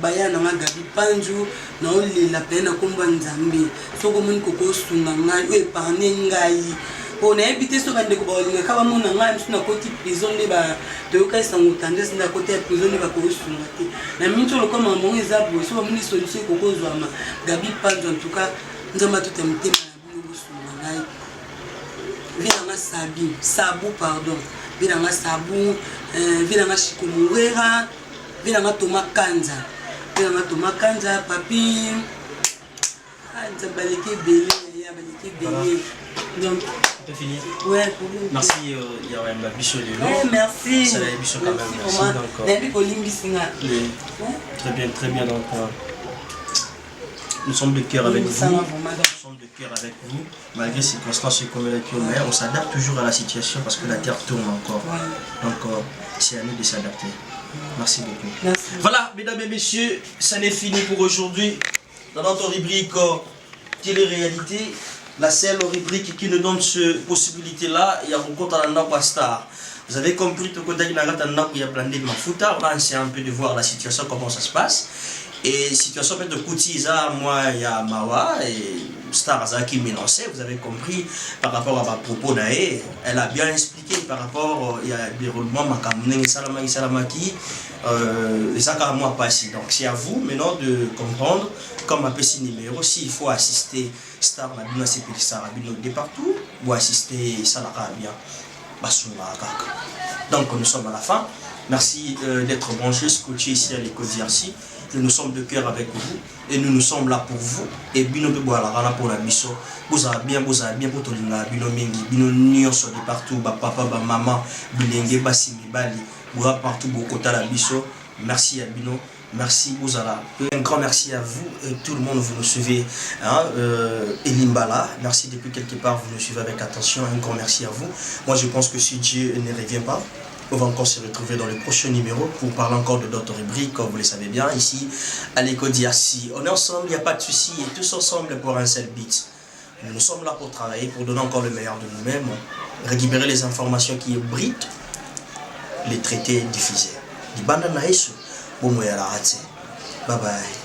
bayana nga Gabi Panju na olela pe na komba nzambe soko moni kokosunga ngai o epargne ngai on a habité sur un décor, on a quand même un côté prison de ba de occasion tendance na côté prison de ba ko sunga na minto lo comme mon ezabo so moni solution ko ko zama Gabi Panju en tout cas nzamba tout amte na bino sunga ngai vina nga sabu pardon vina nga sabu vina nga shikumurera vina nga Thomas Kanza papi nzabaleke belé ya baleke belé donc on peut finir. Ouais, merci Yawemba Bicho de l'eau. Merci. Ça va Bicho quand même. Merci. Très bien. Donc, nous sommes de cœur avec vous. Nous sommes de cœur avec vous. Malgré ces circonstances comme la mais on s'adapte toujours à la situation parce que la terre tourne encore. Donc, c'est à nous de s'adapter. Merci beaucoup. Merci. Voilà, mesdames et messieurs, ça n'est fini pour aujourd'hui. Dans notre rubrique télé-réalité, la seule rubrique qui nous donne cette possibilité-là, il y a beaucoup de star. Vous avez compris que il y a plein de mafuta. On a essayé un peu de voir la situation, comment ça se passe. Et situation peut-être de Koutiza, moi, il y a Mawa et Star qui mélangé. Vous avez compris par rapport à ma propos naé. Elle a bien expliqué par rapport il y a des roulements Makamune Salamaki. Ça quand moi passé. Donc c'est à vous maintenant de comprendre comme un petit numéro s'il faut assister Star Nabina Sepil Star de partout ou assister Salara bien. Donc nous sommes à la fin. Merci d'être branchés, scotchés ici à l'école d'Iarsi. Nous sommes de cœur avec vous et nous sommes là pour vous. Et bino de boire la pour la biso. Vous avez bien pour tout le monde. Bino mingi, bino nion sur de partout. Ba papa, ba maman, bilenge, basimi, bali. Boire partout, beaucoup la biso. Merci à bino. Merci Bouzala. Un grand merci à vous. Tout le monde, vous nous suivez. Elimbala, merci depuis quelque part, vous nous suivez avec attention. Un grand merci à vous. Moi, je pense que si Dieu ne revient pas, on va encore se retrouver dans le prochain numéro pour parler encore de d'autres rubriques, comme vous le savez bien, ici à l'école d'Iarsi. On est ensemble, il n'y a pas de souci, et tous ensemble pour un seul but. Nous sommes là pour travailler, pour donner encore le meilleur de nous-mêmes, récupérer les informations qui abritent, les traiter et diffuser. Bye bye.